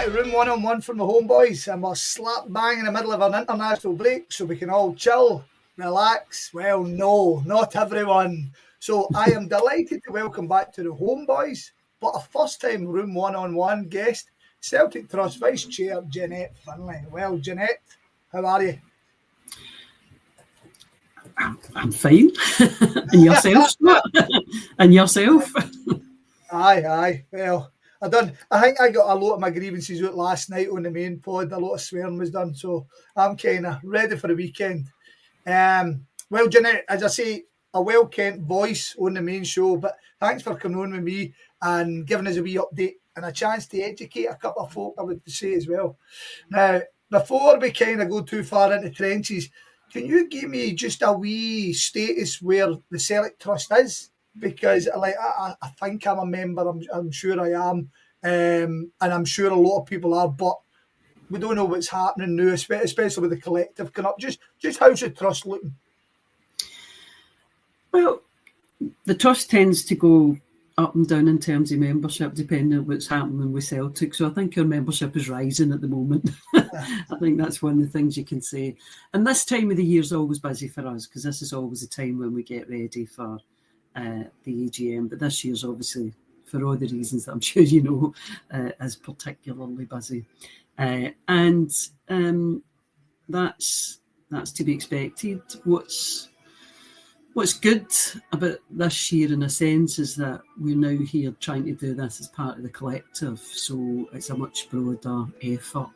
back to Room 101 from the Homeboys, and we're slap bang in the middle of an international break, so we can all chill, relax. Well, no, not everyone. So I am delighted to welcome back to the Homeboys, but a first-time Room 101 guest, Celtic Trust Vice Chair Jeanette Findlay. Well, Jeanette, how are you? I'm fine. And yourself, Stuart? And yourself? Aye. Well, I think I got a lot of my grievances out last night on the main pod. A lot of swearing was done, so I'm kind of ready for the weekend. Well, Jeanette, as I say, a well-kent voice on the main show, but thanks for coming on with me and giving us a wee update and a chance to educate a couple of folk, I would say as well. Now, before we kind of go too far into trenches, can you give me just a wee status where the Celtic Trust is? Because I think I'm a member, I'm sure I am, and I'm sure a lot of people are, but we don't know what's happening now, especially with the collective coming up. Just how's the Trust looking? Well, the Trust tends to go up and down in terms of membership, depending on what's happening with Celtic. So I think our membership is rising at the moment. I think that's one of the things you can say. And this time of the year is always busy for us, because this is always a time when we get ready for the AGM. But this year's obviously, for all the reasons that I'm sure you know, is particularly busy. And that's to be expected. What's good about this year, in a sense, is that we're now here trying to do this as part of the collective. So it's a much broader effort,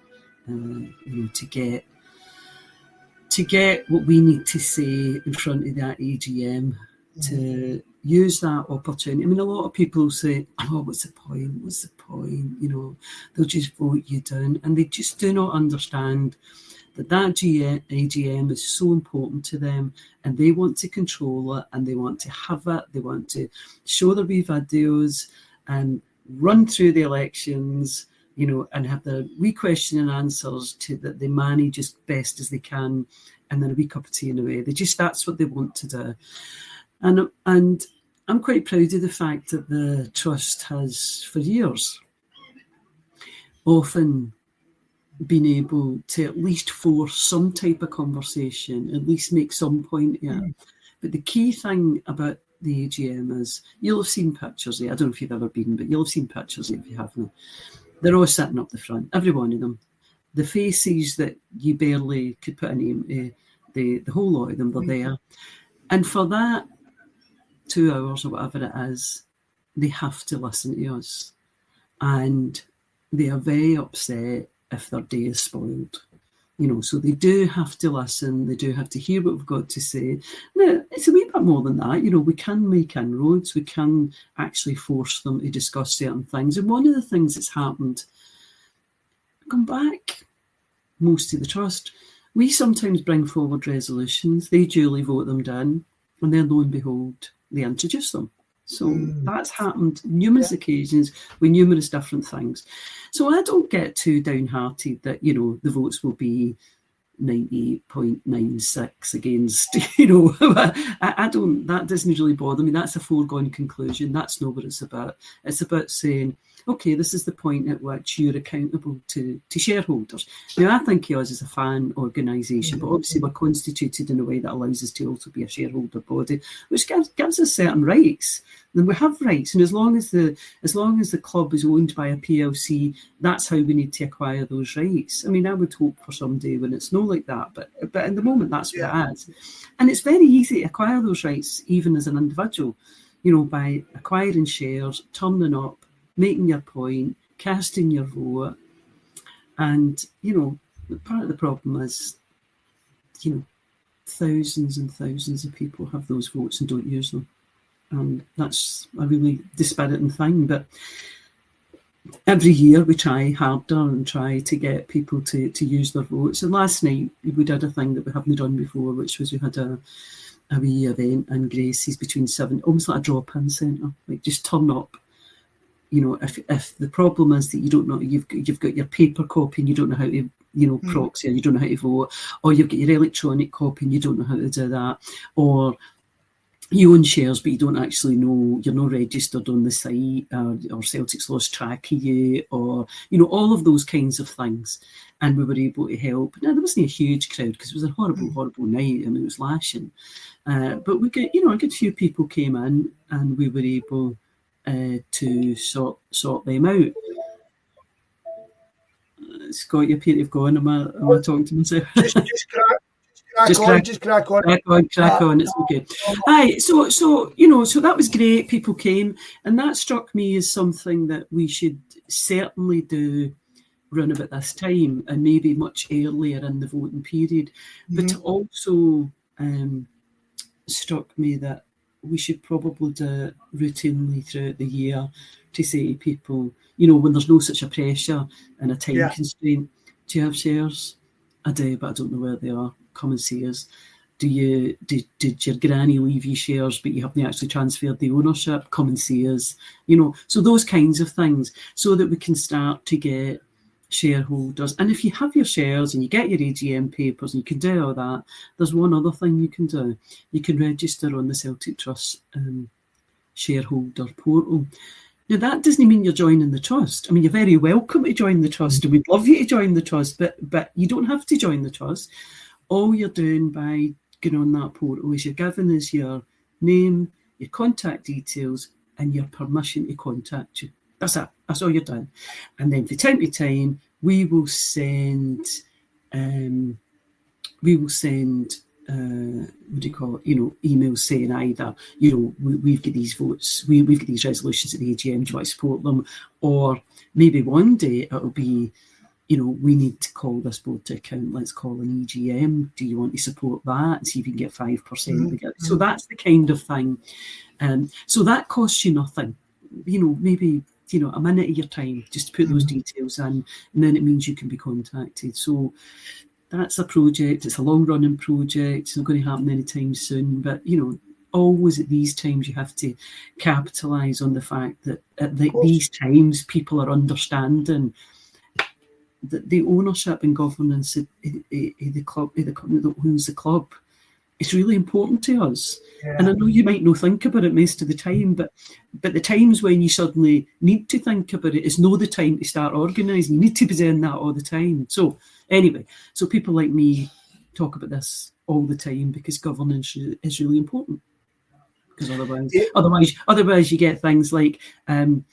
to get what we need to say in front of that AGM, to use that opportunity. I mean, a lot of people say, "Oh, what's the point? What's the point? You know, they'll just vote you down," and they just do not understand that AGM is so important to them, and they want to control it, and they want to have it. They want to show their wee videos and run through the elections, and have the wee question and answers that they manage as best as they can, and then a wee cup of tea in a way. That's what they want to do. And I'm quite proud of the fact that the Trust has, for years, often been able to at least force some type of conversation, at least make some point here. But the key thing about the AGM is, you'll have seen pictures there. I don't know if you've ever been, but you'll have seen pictures there if you haven't. They're all sitting up the front, every one of them. The faces that you barely could put a name to, the whole lot of them, they're there. And for that 2 hours or whatever it is, they have to listen to us. And they are very upset if their day is spoiled. So they do have to listen, they do have to hear what we've got to say. Now, it's a wee bit more than that. We can make inroads, we can actually force them to discuss certain things. And one of the things that's happened, come back, most of the Trust, we sometimes bring forward resolutions, they duly vote them down, and then lo and behold, they introduce them. So that's happened numerous occasions with numerous different things. So I don't get too downhearted that, the votes will be 98.96 against, I don't, that doesn't really bother me. That's a foregone conclusion. That's not what it's about. It's about saying, okay, this is the point at which you're accountable to shareholders. Now, I think yours is a fan organisation, but obviously we're constituted in a way that allows us to also be a shareholder body, which gives us certain rights. Then we have rights, and as long as the club is owned by a PLC, that's how we need to acquire those rights. I mean, I would hope for someday when it's not like that, but in the moment, that's what it is. And it's very easy to acquire those rights, even as an individual, by acquiring shares, turning up, making your point, casting your vote. And, part of the problem is, thousands and thousands of people have those votes and don't use them. And that's a really dispiriting thing. But every year we try harder and try to get people to use their votes. And last night we did a thing that we haven't done before, which was we had a wee event in Gracie's between 7, almost like a drop-in centre, like just turn up. If the problem is that you don't know, you've got your paper copy and you don't know how to, proxy, or you don't know how to vote, or you've got your electronic copy and you don't know how to do that, or you own shares, but you don't actually know, you're not registered on the site, or Celtic's lost track of you, or, all of those kinds of things. And we were able to help. Now, there wasn't a huge crowd because it was a horrible, horrible night. I mean, it was lashing. But we get, a good few people came in and we were able to sort them out. Scott, you appear to have gone. Am I talking to myself? Just crack on. Crack on. It's okay. Aye, so so that was great. People came, and that struck me as something that we should certainly do run about this time, and maybe much earlier in the voting period. But also struck me that we should probably do it routinely throughout the year to say to people, when there's no such a pressure and a time constraint, do you have shares? I do, but I don't know where they are. Come and see us. Did your granny leave you shares, but you haven't actually transferred the ownership? Come and see us. So those kinds of things, so that we can start to get shareholders. And if you have your shares and you get your AGM papers and you can do all that, there's one other thing you can do. You can register on the Celtic Trust shareholder portal. Now, that doesn't mean you're joining the trust. I mean, you're very welcome to join the trust, and we'd love you to join the trust, but you don't have to join the trust. All you're doing by going on that portal is you're giving us your name, your contact details, and your permission to contact you. That's it. That's all you're doing. And then from time to time, we will send what do you call it, emails saying either, we've got these votes, we've got these resolutions at the AGM, do you want to support them? Or maybe one day it'll be, we need to call this board to account, let's call an EGM, do you want to support that and see if you can get 5% together? So that's the kind of thing. So that costs you nothing, maybe a minute of your time just to put those details in, and then it means you can be contacted. So that's a project. It's a long-running project. It's not going to happen anytime soon. But, always at these times you have to capitalise on the fact that at these times people are understanding that the ownership and governance of the club, the company that owns the club, is really important to us. Yeah. And I know you might not think about it most of the time, but the times when you suddenly need to think about it is not the time to start organising. You need to be doing that all the time. So anyway, so people like me talk about this all the time because governance is really important. Because otherwise you get things like, minority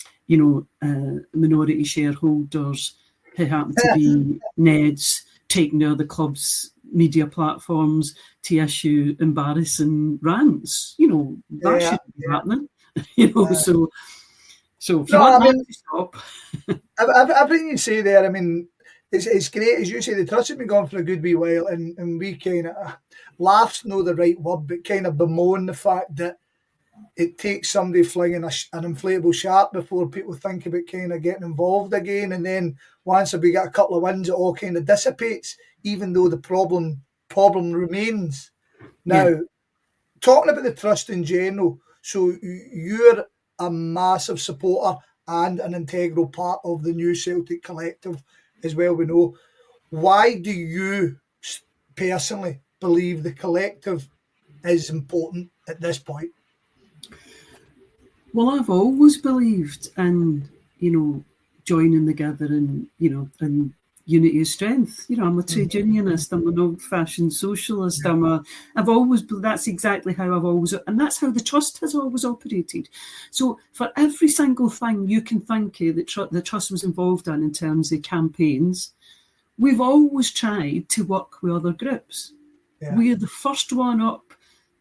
shareholders who happen to be Neds taking over the club's media platforms to issue embarrassing rants. That shouldn't be happening. So if you want that to stop. Everything you say there, I mean, it's great. As you say, the trust has been going for a good wee while, and we kind of laughs no the right word, but kind of bemoan the fact that it takes somebody flinging an inflatable shark before people think about kind of getting involved again, and then once we get a couple of wins, it all kind of dissipates, even though the problem remains. Now, talking about the trust in general, so you're a massive supporter and an integral part of the new Celtic Collective as well, we know. Why do you personally believe the collective is important at this point? Well, I've always believed in, joining together and, and unity of strength. I'm a trade unionist, I'm an old-fashioned socialist, that's exactly how I've always, and that's how the trust has always operated. So for every single thing you can think of that the trust was involved in terms of campaigns, we've always tried to work with other groups. Yeah. We're the first one up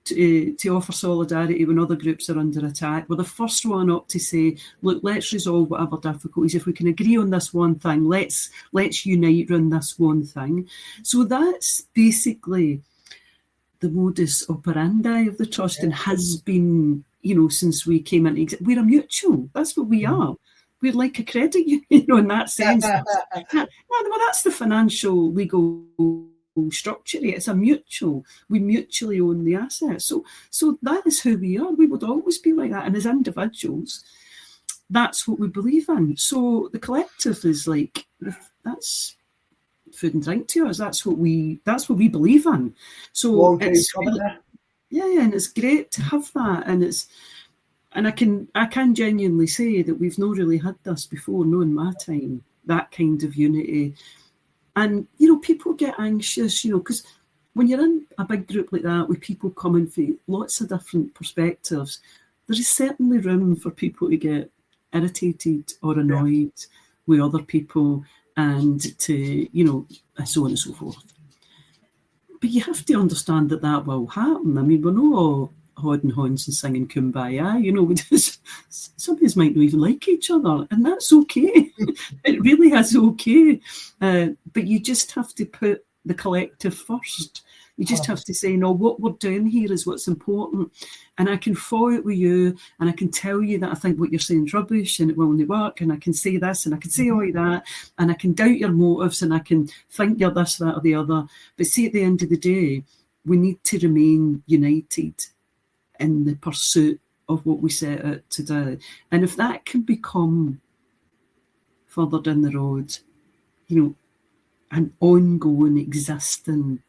to offer solidarity when other groups are under attack. We're the first one up to say, look, let's resolve whatever difficulties. If we can agree on this one thing, let's unite around this one thing. So that's basically the modus operandi of the trust, and has been, since we came into we're a mutual. That's what we are. We're like a credit union, in that sense. Well, that's the financial legal structure. It's a mutual. We mutually own the assets. So that is who we are. We would always be like that. And as individuals, that's what we believe in. So the collective is like, that's food and drink to us. That's what we believe in. So Yeah, and it's great to have that, and I can genuinely say that we've not really had this before, no, in my time, that kind of unity. And, people get anxious, because when you're in a big group like that with people coming from lots of different perspectives, there is certainly room for people to get irritated or annoyed with other people and to, so on and so forth. But you have to understand that will happen. I mean, we're not all hodding horns and singing Kumbaya, some of us might not even like each other, and that's okay. It really is okay. But you just have to put the collective first. You just have to say, no, what we're doing here is what's important. And I can follow it with you, and I can tell you that I think what you're saying is rubbish and it will only work, and I can say this and I can say all of that, and I can doubt your motives, and I can think you're this, that or the other. But see, at the end of the day, we need to remain united in the pursuit of what we set out to do. And if that can become further down the road, an ongoing, existing,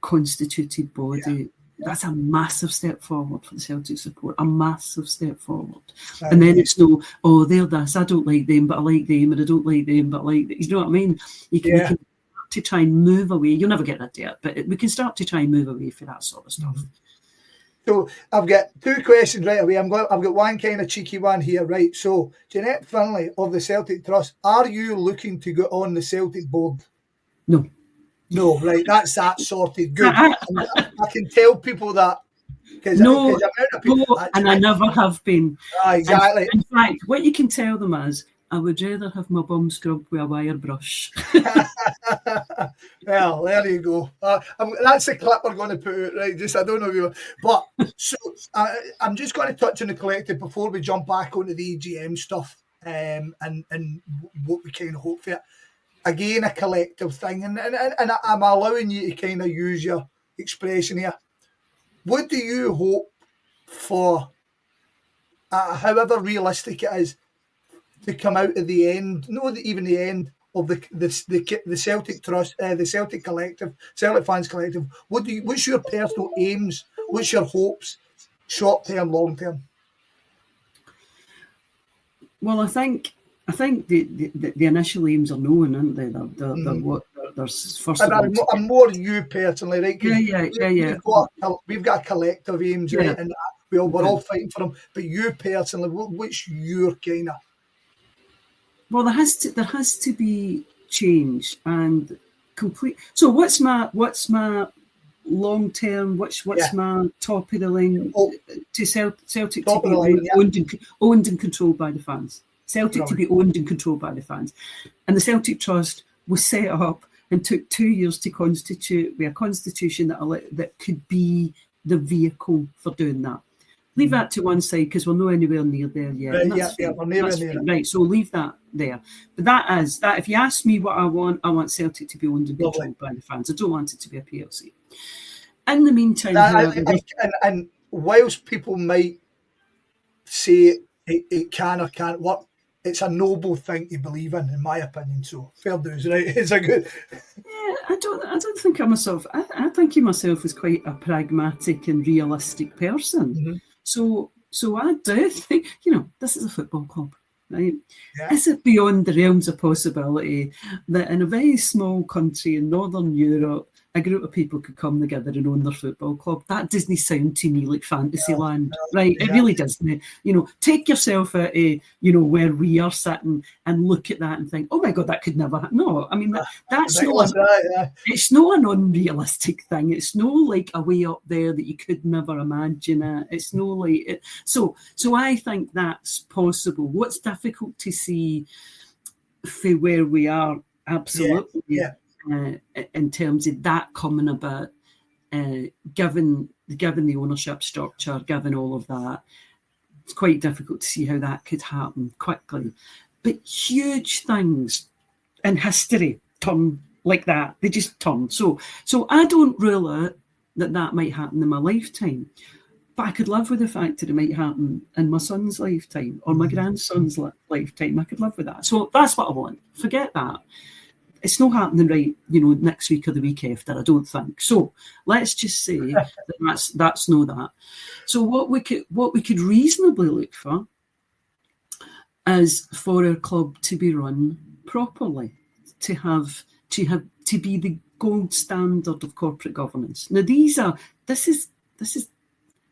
constituted body, that's a massive step forward for the Celtic support, a massive step forward. And then it's no, they're this, I don't like them, but I like them, and I don't like them, but I like them. You know what I mean? You can start to try and move away. You'll never get that yet, but we can start to try and move away from that sort of stuff. So I've got two questions right away. I've got one kind of cheeky one here, right? So Jeanette Findlay of the Celtic Trust, are you looking to go on the Celtic board? No, right. That's that sorted. Good. I can tell people that. No, and I never have been. Exactly. In fact, what you can tell them is, I would rather have my bum scrubbed with a wire brush. Well, there you go. That's the clip we're going to put out, right? I don't know if you. But so I'm just going to touch on the collective before we jump back onto the AGM stuff, and what we kind of hope for it. Again, a collective thing, and I'm allowing you to kind of use your expression here. What do you hope for, however realistic it is, to come out at the end, not even the end of the Celtic Trust, the Celtic Collective, Celtic Fans Collective? What's your personal aims? What's your hopes, short term, long term? Well, I think the initial aims are known, aren't they? There's first of all. I'm more you personally, right? Yeah. We've got collective aims, right? And we're all fighting for them. But you personally, what's your kind of? Well, there has to be change and complete. So what's my long term? What's my top of the line to Celtic to be owned and controlled by the fans? Celtic to be owned and controlled by the fans. And the Celtic Trust was set up and took 2 years to constitute with a constitution that could be the vehicle for doing that. Leave that to one side because we're not anywhere near there yet. Right, we're never near. Right, so leave that there. But that if you ask me what I want Celtic to be owned and controlled by the fans. I don't want it to be a PLC. In the meantime, and whilst people might say it can or can't work, it's a noble thing to believe in my opinion. So fair dues, right? It's a good. Yeah, I don't think of myself. I think of myself as quite a pragmatic and realistic person. Mm-hmm. So I do think, this is a football club, right? Yeah. Is it beyond the realms of possibility that in a very small country in Northern Europe, a group of people could come together and own their football club? That doesn't sound to me like fantasy land, right? It really doesn't. Take yourself out of, where we are sitting and look at that and think, oh my God, that could never happen. No, I mean, that's not, it's not an unrealistic thing. It's no like a way up there that you could never imagine it. It's no like it. So I think that's possible. What's difficult to see for where we are, absolutely. Yeah. In terms of that coming about, given the ownership structure, given all of that, it's quite difficult to see how that could happen quickly. But huge things in history turn like that. They just turn. So I don't rule out that might happen in my lifetime. But I could live with the fact that it might happen in my son's lifetime or my grandson's lifetime. I could live with that. So that's what I want. Forget that. it's not happening right, next week or the week after, I don't think. So let's just say that that's no that. So what we could reasonably look for is for our club to be run properly, to be the gold standard of corporate governance. Now this is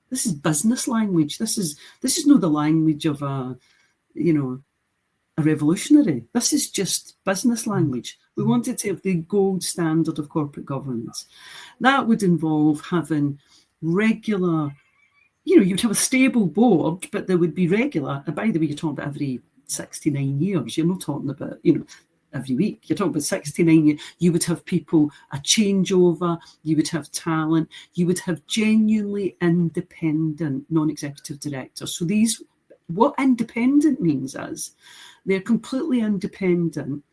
business language. This is not the language of a revolutionary. This is just business language. We wanted to have the gold standard of corporate governance. That would involve having regular, you'd have a stable board, but there would be regular. And by the way, you're talking about every 69 years. You're not talking about, every week. You're talking about 69 years. You would have people, a changeover. You would have talent. You would have genuinely independent non-executive directors. So what independent means is they're completely independent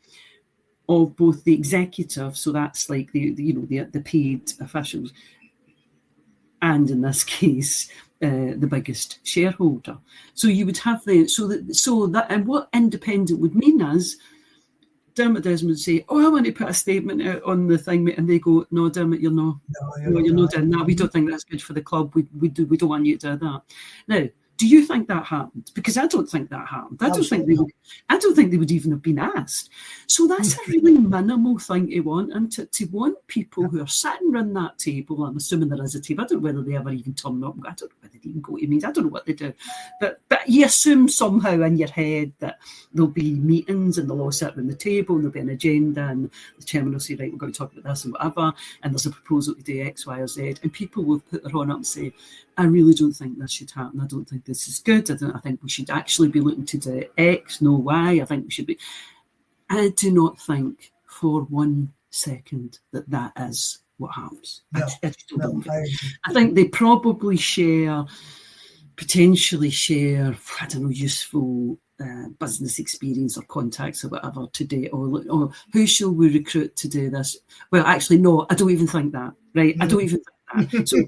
of both the executive, so that's like the paid officials, and in this case, the biggest shareholder. So you would have and what independent would mean is Dermot Desmond would say, "Oh, I want to put a statement out on the thing," and they go, "No, Dermot, you're not. No, you're not doing that. We don't think that's good for the club. We don't want you to do that." Now, do you think that happened? Because I don't think that happened. I don't think they would even have been asked. So that's a really minimal thing to want, and to want people who are sitting around that table. I'm assuming there is a table. I don't know whether they ever even turn up. I don't know whether they even go to meetings. I don't know what they do. But you assume somehow in your head that there'll be meetings and they'll all sit around the table and there'll be an agenda and the chairman will say, right, we're going to talk about this and whatever, and there's a proposal to do X, Y, or Z, and people will put their hand up and say, I really don't think this should happen. I don't think this is good. I think we should actually be looking to do X, no Y. I think we should be. I do not think for 1 second that is what happens. No, I just don't think. I think they probably potentially share, I don't know, useful business experience or contacts or whatever today, or who shall we recruit to do this? Well, actually, no, I don't even think that, right? I don't even think that. So,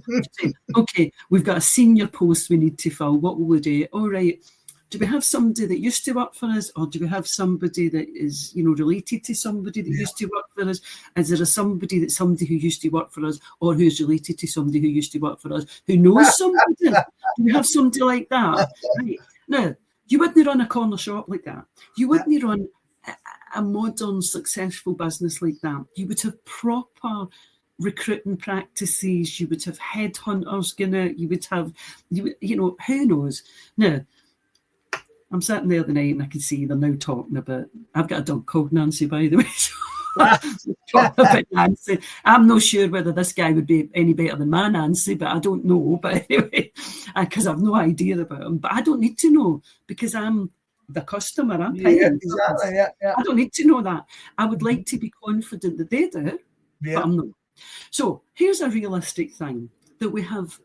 okay, we've got a senior post we need to fill. What will we do? All right, do we have somebody that used to work for us, or do we have somebody that is, related to somebody that used to work for us? Is there somebody who used to work for us, or who's related to somebody who used to work for us, who knows somebody? Do we have somebody like that? Right. Now, you wouldn't run a corner shop like that. You wouldn't run a modern, successful business like that. You would have proper recruiting practices. You would have headhunters going out. You would have, who knows? Now, I'm sitting there the night and I can see they're now talking about, I've got a dog called Nancy, by the way. Talking about Nancy. I'm not sure whether this guy would be any better than my Nancy, but I don't know. But anyway, because I've no idea about him. But I don't need to know because I'm the customer. I'm paying. Yeah, exactly. Yeah. I don't need to know that. I would like to be confident that they do, but I'm not. So here's a realistic thing, that we have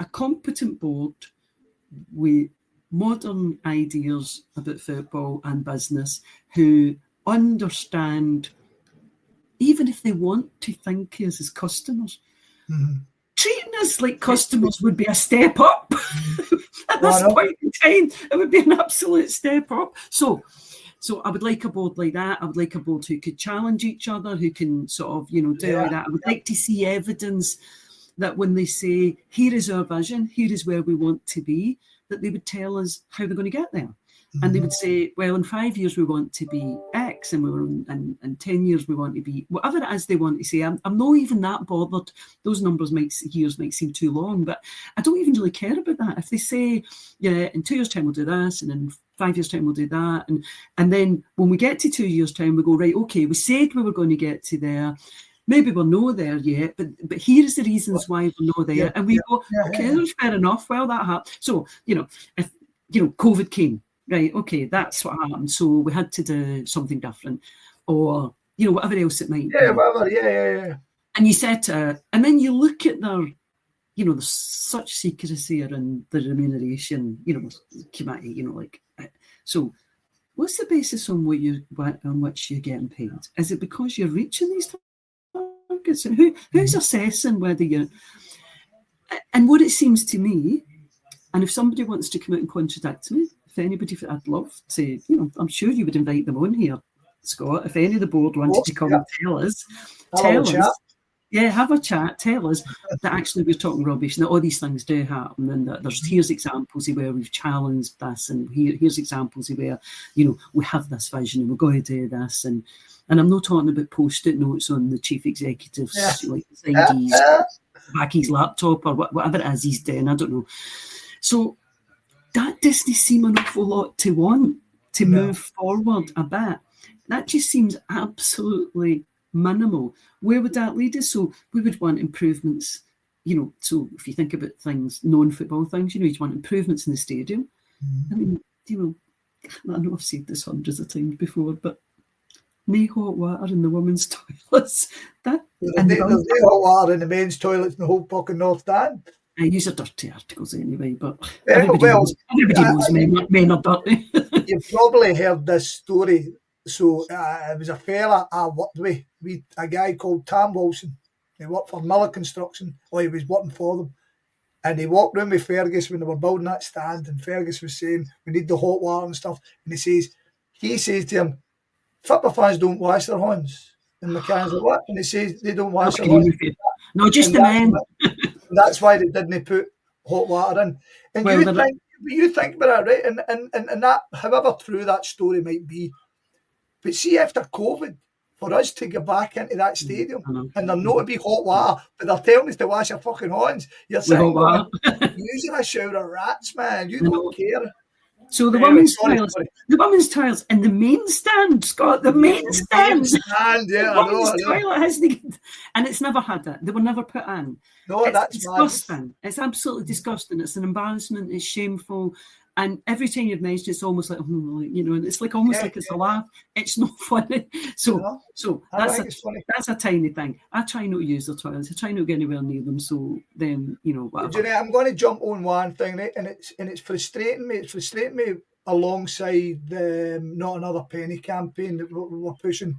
a competent board with modern ideas about football and business who understand, even if they want to think us as customers, treating us like customers would be a step up. At this point in time, it would be an absolute step up. So I would like a board like that. I would like a board who could challenge each other, who can sort of, do all that. I would like to see evidence that when they say, here is our vision, here is where we want to be, that they would tell us how they're going to get there. And they would say, well, in 5 years, we want to be X, and in 10 years, we want to be whatever it is they want to say. I'm not even that bothered. Those years might seem too long, but I don't even really care about that. If they say, yeah, in 2 years' time, we'll do this, and in 5 years' time, we'll do that. And then when we get to 2 years' time, we go, right, okay, we said we were going to get to there. Maybe we're not there yet, but here's the reasons why we're not there. And we go, okay, that's fair enough. Well, that happened. So, if, COVID came, right, okay, that's what happened. So we had to do something different, or, whatever else it might be. Yeah, whatever, yeah. And you said, and then you look at their, there's such secrecy around the remuneration, committee, so what's the basis on which you're getting paid? Is it because you're reaching these targets? And who's assessing whether you're... And what it seems to me, and if somebody wants to come out and contradict me, if anybody, I'd love to, I'm sure you would invite them on here Scott, if any of the board wanted to come and tell us, have a chat, tell us that actually we're talking rubbish and that all these things do happen, and that here's examples of where we've challenged this, and here's examples of where, we have this vision and we're going to do this, and I'm not talking about post-it notes on the chief executive's like IDs, back his laptop or whatever it is he's doing, I don't know. So that doesn't seem an awful lot to want to move forward a bit. That just seems absolutely minimal. Where would that lead us? So we would want improvements, so if you think about things, non-football things, you'd want improvements in the stadium. I mean, I know I've said this hundreds of times before, but no hot water in the women's toilets. There's no hot water in the men's toilets in the whole fucking North Stand. I use are dirty articles anyway, but everybody knows men are dirty. You've probably heard this story. So it was a fella I worked with, a guy called Tam Wilson. He worked for Miller Construction, or he was working for them. And he walked round with Fergus when they were building that stand, and Fergus was saying, we need the hot water and stuff. And he says to him, football fans don't wash their hands. And the McCann's like, what? And he says, they don't wash their hands. No, just the men. That's why they didn't put hot water in. And you think about it, right? And that, however true that story might be, but see, after COVID, for us to get back into that stadium and there not to be hot water, but they're telling us to wash our fucking hands, you're saying, using a shower of rats, man. You don't care. So the women's toilets and the main stand, Scott, the main stand. The women's toilet hasn't, and it's never had it. They were never put in. No, that's disgusting. Mad. It's absolutely disgusting. It's an embarrassment. It's shameful. And every time you've mentioned, it's almost like, it's like almost like it's a laugh. It's not funny. So that's a tiny thing. I try not to use the toilets. I try not to get anywhere near them. So then, whatever. Jeanette, I'm going to jump on one thing, right? And it's frustrating me. It's frustrating me alongside the Not Another Penny campaign that we're pushing.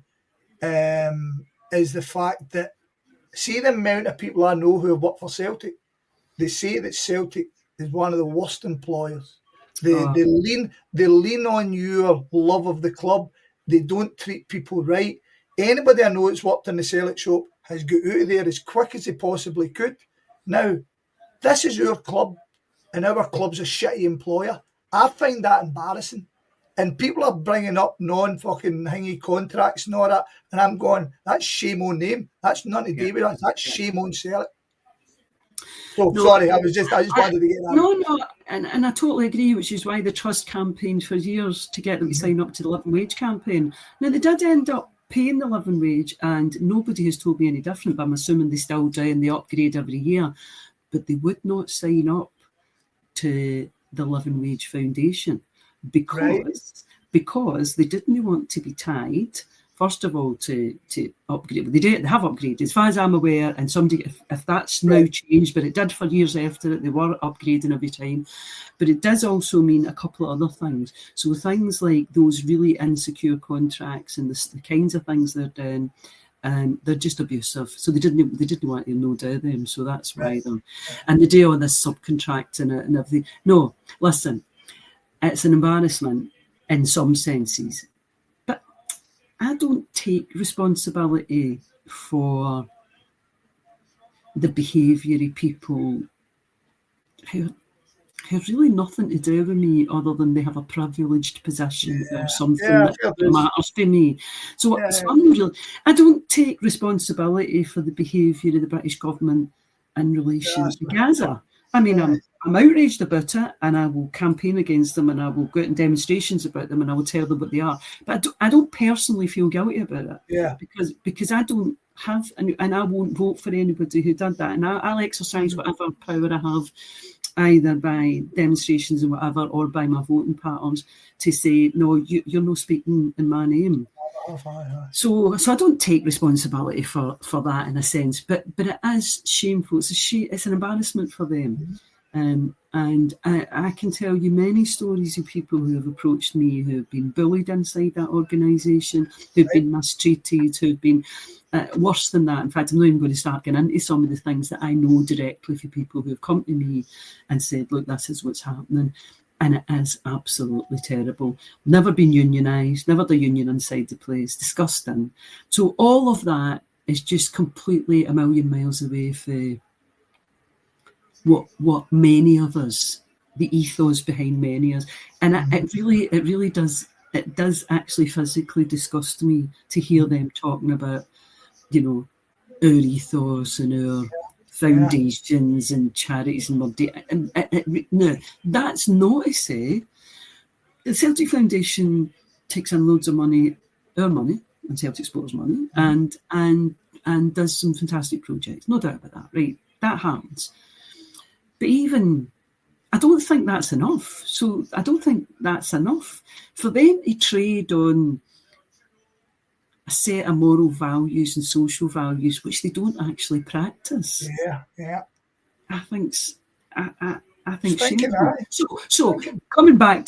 Is the fact that, see the amount of people I know who have worked for Celtic. They say that Celtic is one of the worst employers. They lean on your love of the club. They don't treat people right. Anybody I know that's worked in the Celtic shop has got out of there as quick as they possibly could. Now, this is our club, and our club's a shitty employer. I find that embarrassing. And people are bringing up non-fucking hingy contracts and all that, and I'm going, that's shame on them. That's nothing to do with us. That's shame on Celtic. So sorry, I just wanted to get that. No, and I totally agree, which is why the Trust campaigned for years to get them to sign up to the living wage campaign. Now, they did end up paying the living wage, and nobody has told me any different, but I'm assuming they still do, and they upgrade every year. But they would not sign up to the Living Wage Foundation because they didn't want to be tied, first of all, to upgrade. They have upgraded, as far as I'm aware, and somebody, if that's now changed, but it did for years after it, they were upgrading every time. But it does also mean a couple of other things. So things like those really insecure contracts and the kinds of things they're doing, they're just abusive. So they didn't want to no do them. So that's why them. And they do all this subcontracting and everything. No, listen, it's an embarrassment in some senses. But I don't take responsibility for the behaviour of people who have really nothing to do with me other than they have a privileged position or something that matters to me. So I don't take responsibility for the behaviour of the British government in relation to Gaza. I mean, I'm outraged about it, and I will campaign against them, and I will go out in demonstrations about them, and I will tell them what they are. But I don't personally feel guilty about it. Yeah. Because I don't have, and I won't vote for anybody who did that, and I'll exercise whatever power I have, either by demonstrations and whatever, or by my voting patterns, to say, no, you're not speaking in my name. So I don't take responsibility for that in a sense, but it is shameful. It's an embarrassment for them. And I can tell you many stories of people who have approached me who have been bullied inside that organisation, who've been mistreated, who've been worse than that. In fact, I'm not even going to start getting into some of the things that I know directly from people who have come to me and said, look, this is what's happening. And it is absolutely terrible. Never been unionised, never the union inside the place, disgusting. So all of that is just completely a million miles away from what many of us, the ethos behind many of us. And it really does actually physically disgust me to hear them talking about, our ethos and our foundations and charities and no, that's not to say the Celtic Foundation takes in loads of money, our money and Celtic supporters' money, and does some fantastic projects, no doubt about that, right? That happens. But even I don't think that's enough. So I don't think that's enough for them to trade on a set of moral values and social values which they don't actually practice. Yeah. I think shameful. So coming back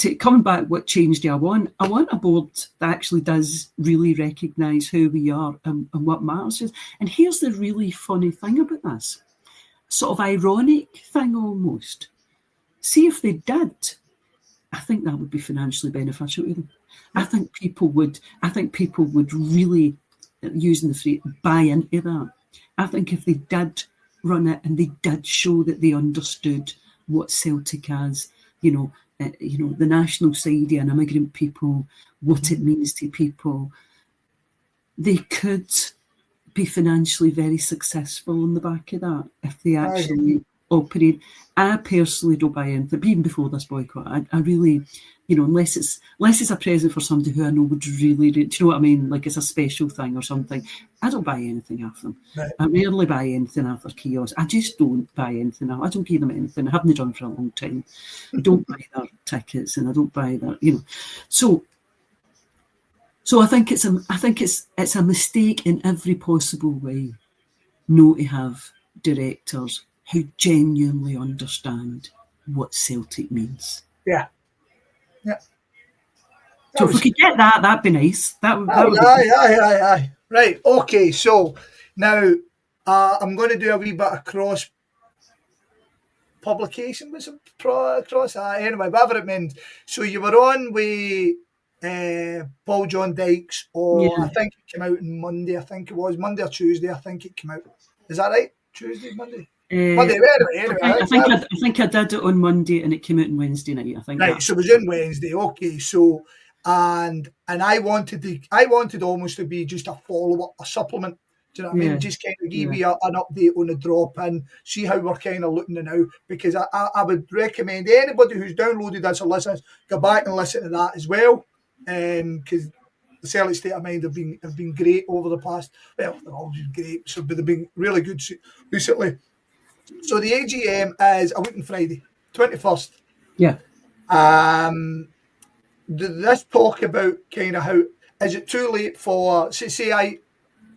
what changed it, I want a board that actually does really recognise who we are and what matters. And here's the really funny thing about this, sort of ironic thing almost. See if they did, I think that would be financially beneficial to them. I think people would really, using the phrase, buy into that. I think if they did run it and they did show that they understood what Celtic as, the national side and immigrant people, what it means to people, they could be financially very successful on the back of that if they actually operate. I personally don't buy anything, even before this boycott. I really, unless it's a present for somebody who I know would really, do you know what I mean? Like it's a special thing or something. I don't buy anything off them. Right. I rarely buy anything off their kiosks. I just don't buy anything off. I don't give them anything. I haven't done for a long time. I don't buy their tickets and I don't buy their, So I think it's a mistake in every possible way not to have directors who genuinely understand what Celtic means. Yeah. So if we could get that, that'd be nice. That would be aye. Right, okay, so now I'm going to do a wee bit of cross publication with some cross. Anyway, whatever it means. So you were on with Paul John Dykes, I think it came out on Monday. I think it was Monday or Tuesday. I think it came out. Is that right? Tuesday, Monday. Monday. Anyway, I think I did it on Monday and it came out on Wednesday night. I think. Right, so it was on Wednesday. Okay, so and I wanted almost to be just a follow up, a supplement. Do you know what I mean? Just kind of give you an update on the drop in, see how we're kind of looking now. Because I would recommend anybody who's downloaded this or listens, go back and listen to that as well. Because the Celtic State of Mind have been great over the past. Well, they've always been great, so they've been really good recently. So the AGM is a week on Friday, 21st. Yeah. Let's talk about kind of how is it too late for say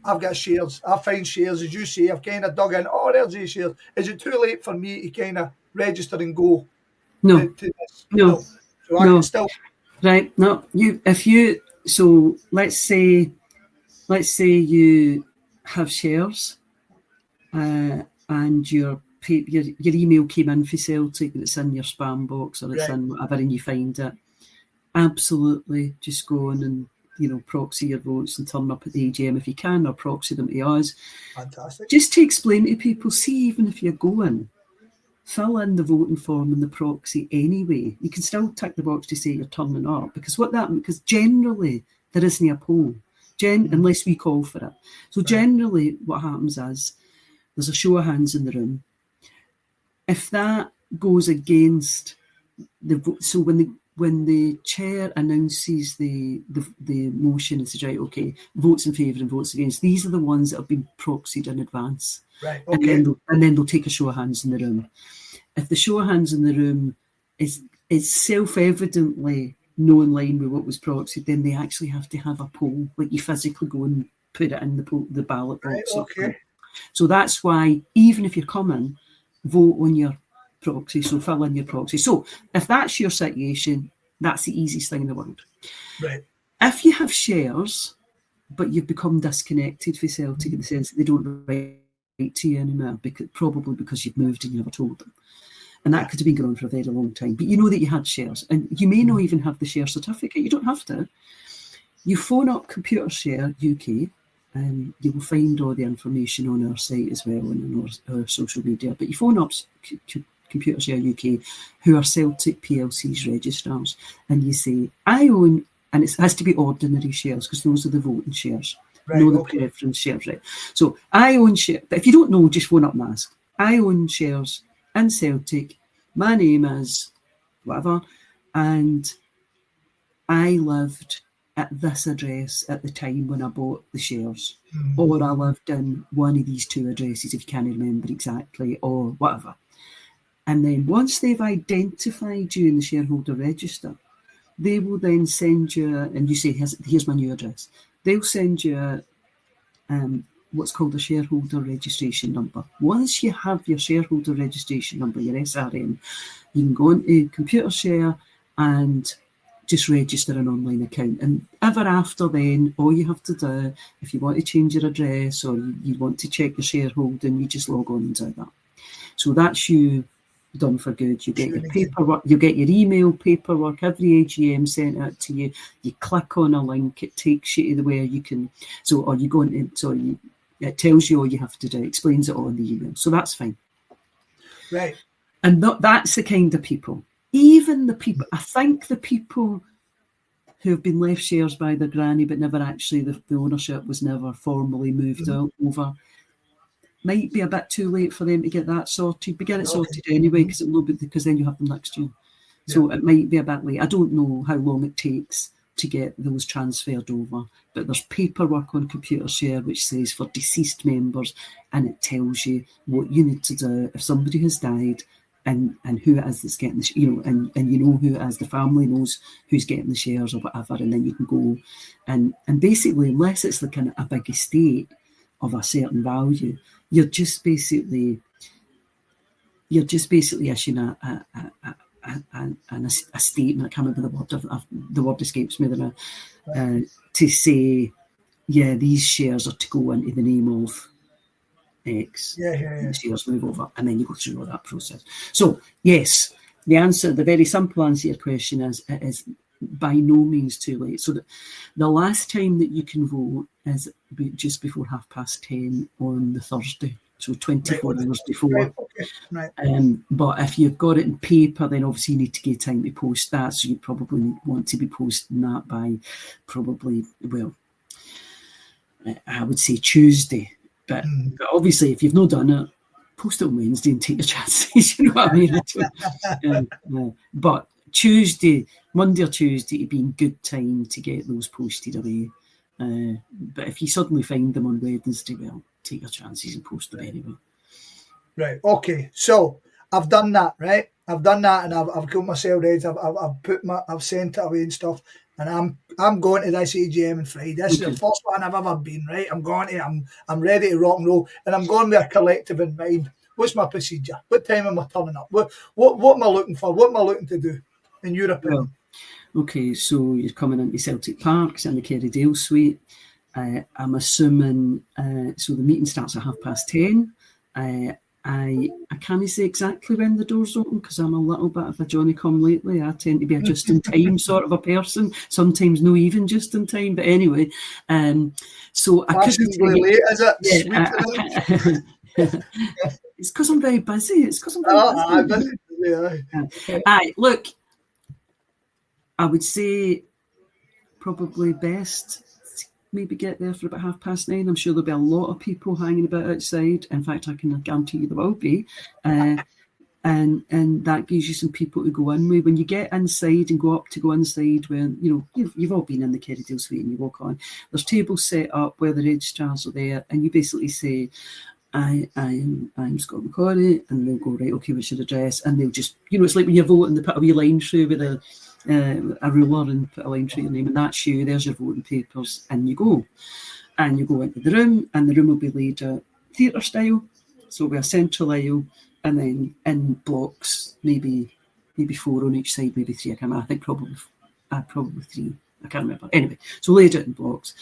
I've got shares, I find shares as you say, I've kind of dug in. Oh, there's these shares. Is it too late for me to kind of register and go? No. To this? No. So I can still. Right. No. So let's say you have shares, and your email came in for Celtic and it's in your spam box or it's in whatever and you find it. Absolutely, just go on and proxy your votes and turn up at the AGM if you can, or proxy them to us. Fantastic. Just to explain to people, see, even if you're going, fill in the voting form and the proxy anyway. You can still tick the box to say you're turning up, because generally there isn't a poll, unless we call for it. So generally what happens is there's a show of hands in the room. If that goes against the vote, so when the chair announces the motion and says, right, okay, votes in favour and votes against, these are the ones that have been proxied in advance. Right, okay. And then they'll take a show of hands in the room. If the show of hands in the room is self-evidently no in line with what was proxied, then they actually have to have a poll, like you physically go and put it in the ballot box. Right, okay. So that's why, even if you're coming, vote on your proxy, so fill in your proxy. So if that's your situation, that's the easiest thing in the world. Right. If you have shares, but you've become disconnected from Celtic in the sense that they don't write to you anymore, probably because you've moved and you never told them, And that could have been going on for a very long time. But you know that you had shares, and you may not even have the share certificate. You don't have to. You phone up Computershare UK, and you will find all the information on our site as well and on our social media. But you phone up Computershare UK, who are Celtic PLC's registrars, and you say, I own, and it has to be ordinary shares because those are the voting shares, the preference shares, right? So I own shares, but if you don't know, just phone up and ask. I own shares in Celtic, my name is whatever, and I lived at this address at the time when I bought the shares, or I lived in one of these two addresses, if you can't remember exactly, or whatever. And then once they've identified you in the shareholder register, they will then send you, and you say, here's my new address. They'll send you what's called a shareholder registration number. Once you have your shareholder registration number, your SRN, you can go into Computershare and just register an online account. And ever after then, all you have to do, if you want to change your address or you want to check your shareholding, you just log on and do that. So that's you done for good. You get your paperwork, you get your email paperwork, every AGM sent out to you. You click on a link, it takes you to where you can, or you go into, it tells you all you have to do, explains it all in the email. So that's fine. Right. And that's the kind of people. Even the people, I think the people who have been left shares by their granny, but never actually, the ownership was never formally moved over, might be a bit too late for them to get that sorted. But get it sorted anyway, because then you have them next year. So it might be a bit late. I don't know how long it takes to get those transferred over, but there's paperwork on Computershare which says for deceased members, and it tells you what you need to do if somebody has died, and who it is that's getting the, and you know who it is, the family knows who's getting the shares or whatever, and then you can go and basically, unless it's like a big estate of a certain value, you're just basically issuing a statement. I can't remember the word. The word escapes me there. To say, these shares are to go into the name of X. The shares move over, and then you go through all that process. So yes, the very simple answer to your question is it is by no means too late. So the last time that you can vote is just before 10:30 on the Thursday. So 24 hours before. Right. But if you've got it in paper, then obviously you need to get time to post that. So you probably want to be posting that by I would say Tuesday. But obviously, if you've not done it, post it on Wednesday and take your chances. You know what I mean? But Monday or Tuesday, it'd be in good time to get those posted away. But if you suddenly find them on Wednesday, well, take your chances and post them anyway. Right. Okay. So I've done that. Right. I've done that, and I've got myself ready. I've sent it away and stuff. And I'm going to this AGM on Friday. This is the first one I've ever been. Right. I'm ready to rock and roll, and I'm going with a collective in mind. What's my procedure? What time am I turning up? What am I looking for? What am I looking to do? In your opinion? Okay, so you're coming into Celtic Parks and the Kerrydale Suite. I'm assuming, so the meeting starts at 10:30. I can't say exactly when the doors open because I'm a little bit of a Johnny-come-lately. I tend to be a just-in-time sort of a person. Sometimes no even just-in-time, but anyway. So I couldn't tell you. Late, is it? It's because I'm very busy. Look, I would say probably best maybe get there for about 9:30. I'm sure there'll be a lot of people hanging about outside. In fact, I can guarantee you there will be. And that gives you some people to go in with. When you get inside and go inside where, you've all been in the Kerrydale Suite and you walk on, there's tables set up where the registrars are there, and you basically say, I'm Scott McCorry, and they'll go, right, okay, what's your address? And they'll just, it's like when you're voting, they put a wee line through with a ruler and put a line through your name, and that's you, there's your voting papers, and you go. And you go into the room, and the room will be laid out theatre style, so it'll be a central aisle, and then in blocks, maybe 4 on each side, maybe 3, I can't remember, I think probably 3. I can't remember. Anyway, so laid out in blocks.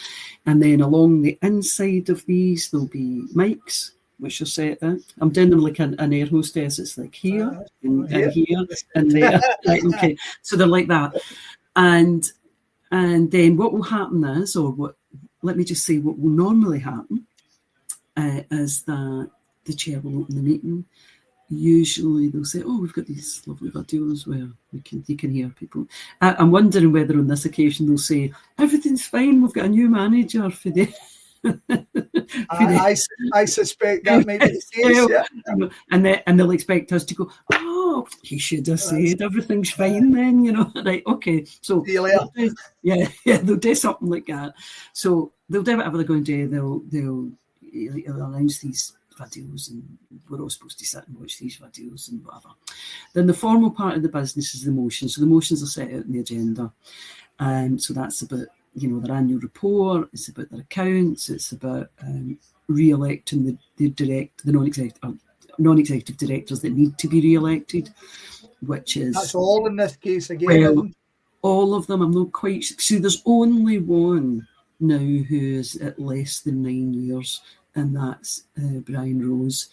And then along the inside of these, there'll be mics. which are set out. I'm doing them like an air hostess. It's like here and here and there. Right, okay. So they're like that. And then what will happen is, let me just say what will normally happen is that the chair will open the meeting. Usually they'll say, "Oh, we've got these lovely videos where you can hear people." I'm wondering whether on this occasion they'll say, "Everything's fine. We've got a new manager for the." I suspect that may be the case. Yeah. And they'll expect us to go, "Oh, he should have said everything's fine then," Right? Okay, so they'll do something like that. So they'll do whatever they're going to do. They'll announce these videos, and we're all supposed to sit and watch these videos and whatever. Then the formal part of the business is the motions. So the motions are set out in the agenda. So that's about, their annual report, it's about their accounts, it's about re-electing the non-executive directors that need to be re-elected, which is... That's all in this case again. Well, all of them, I'm not quite... So there's only one now who is at less than 9 years, and that's Brian Rose.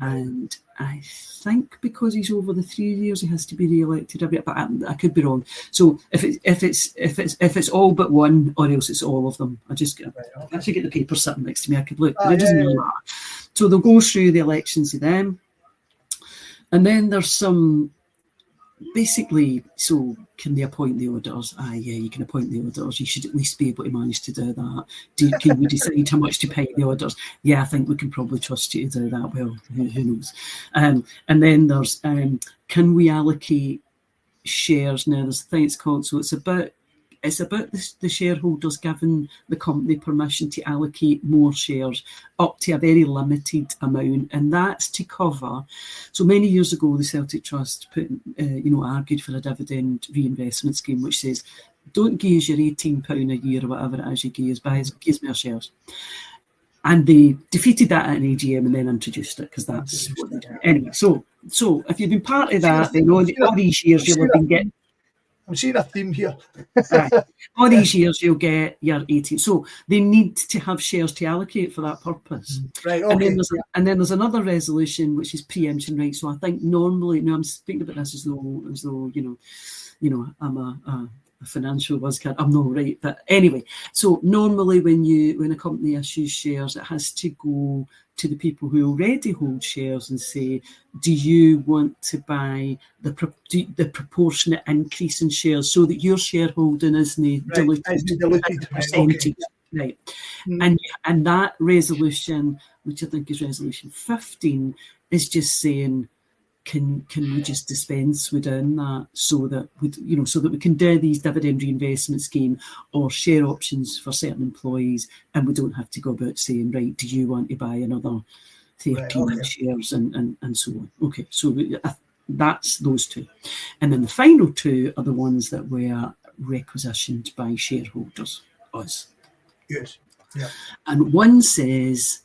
And I think because he's over the 3 years, he has to be re-elected a bit, but I could be wrong. So if it's all but one, or else it's all of them, I actually get the paper sitting next to me. I could look, but it doesn't really matter. So they'll go through the elections of them, and then there's some. Basically, so can they appoint the auditors? You can appoint the auditors. You should at least be able to manage to do that. Can we decide how much to pay the auditors? Yeah, I think we can probably trust you to do that. Well, who knows? And then there's, can we allocate shares? Now, there's a thing it's called, so it's about the shareholders giving the company permission to allocate more shares up to a very limited amount, and that's to cover. So many years ago, the Celtic Trust argued for a dividend reinvestment scheme, which says, don't give us your £18 a year or whatever it is you give us, give me our shares. And they defeated that at an AGM and then introduced it, because that's what they do. Anyway, so if you've been part of that, then all these years you'll have been getting... I'm seeing a theme here. Right. All these years you'll get your 18. So they need to have shares to allocate for that purpose. Right. Okay. And then there's another resolution which is preemption rights. So I think normally, I'm speaking about this as though I'm a financial buzzkind. I'm not right, but anyway. So normally when a company issues shares, it has to go to the people who already hold shares and say, do you want to buy the proportionate increase in shares so that your shareholding isn't diluted percentage? Right. And that resolution, which I think is resolution 15, is just saying, can we just dispense with doing that so that we can do these dividend reinvestment scheme or share options for certain employees, and we don't have to go about saying, right, do you want to buy another 13 shares and so on. Okay, so that's those two. And then the final two are the ones that were requisitioned by shareholders, us. Yes. Yeah. And one says,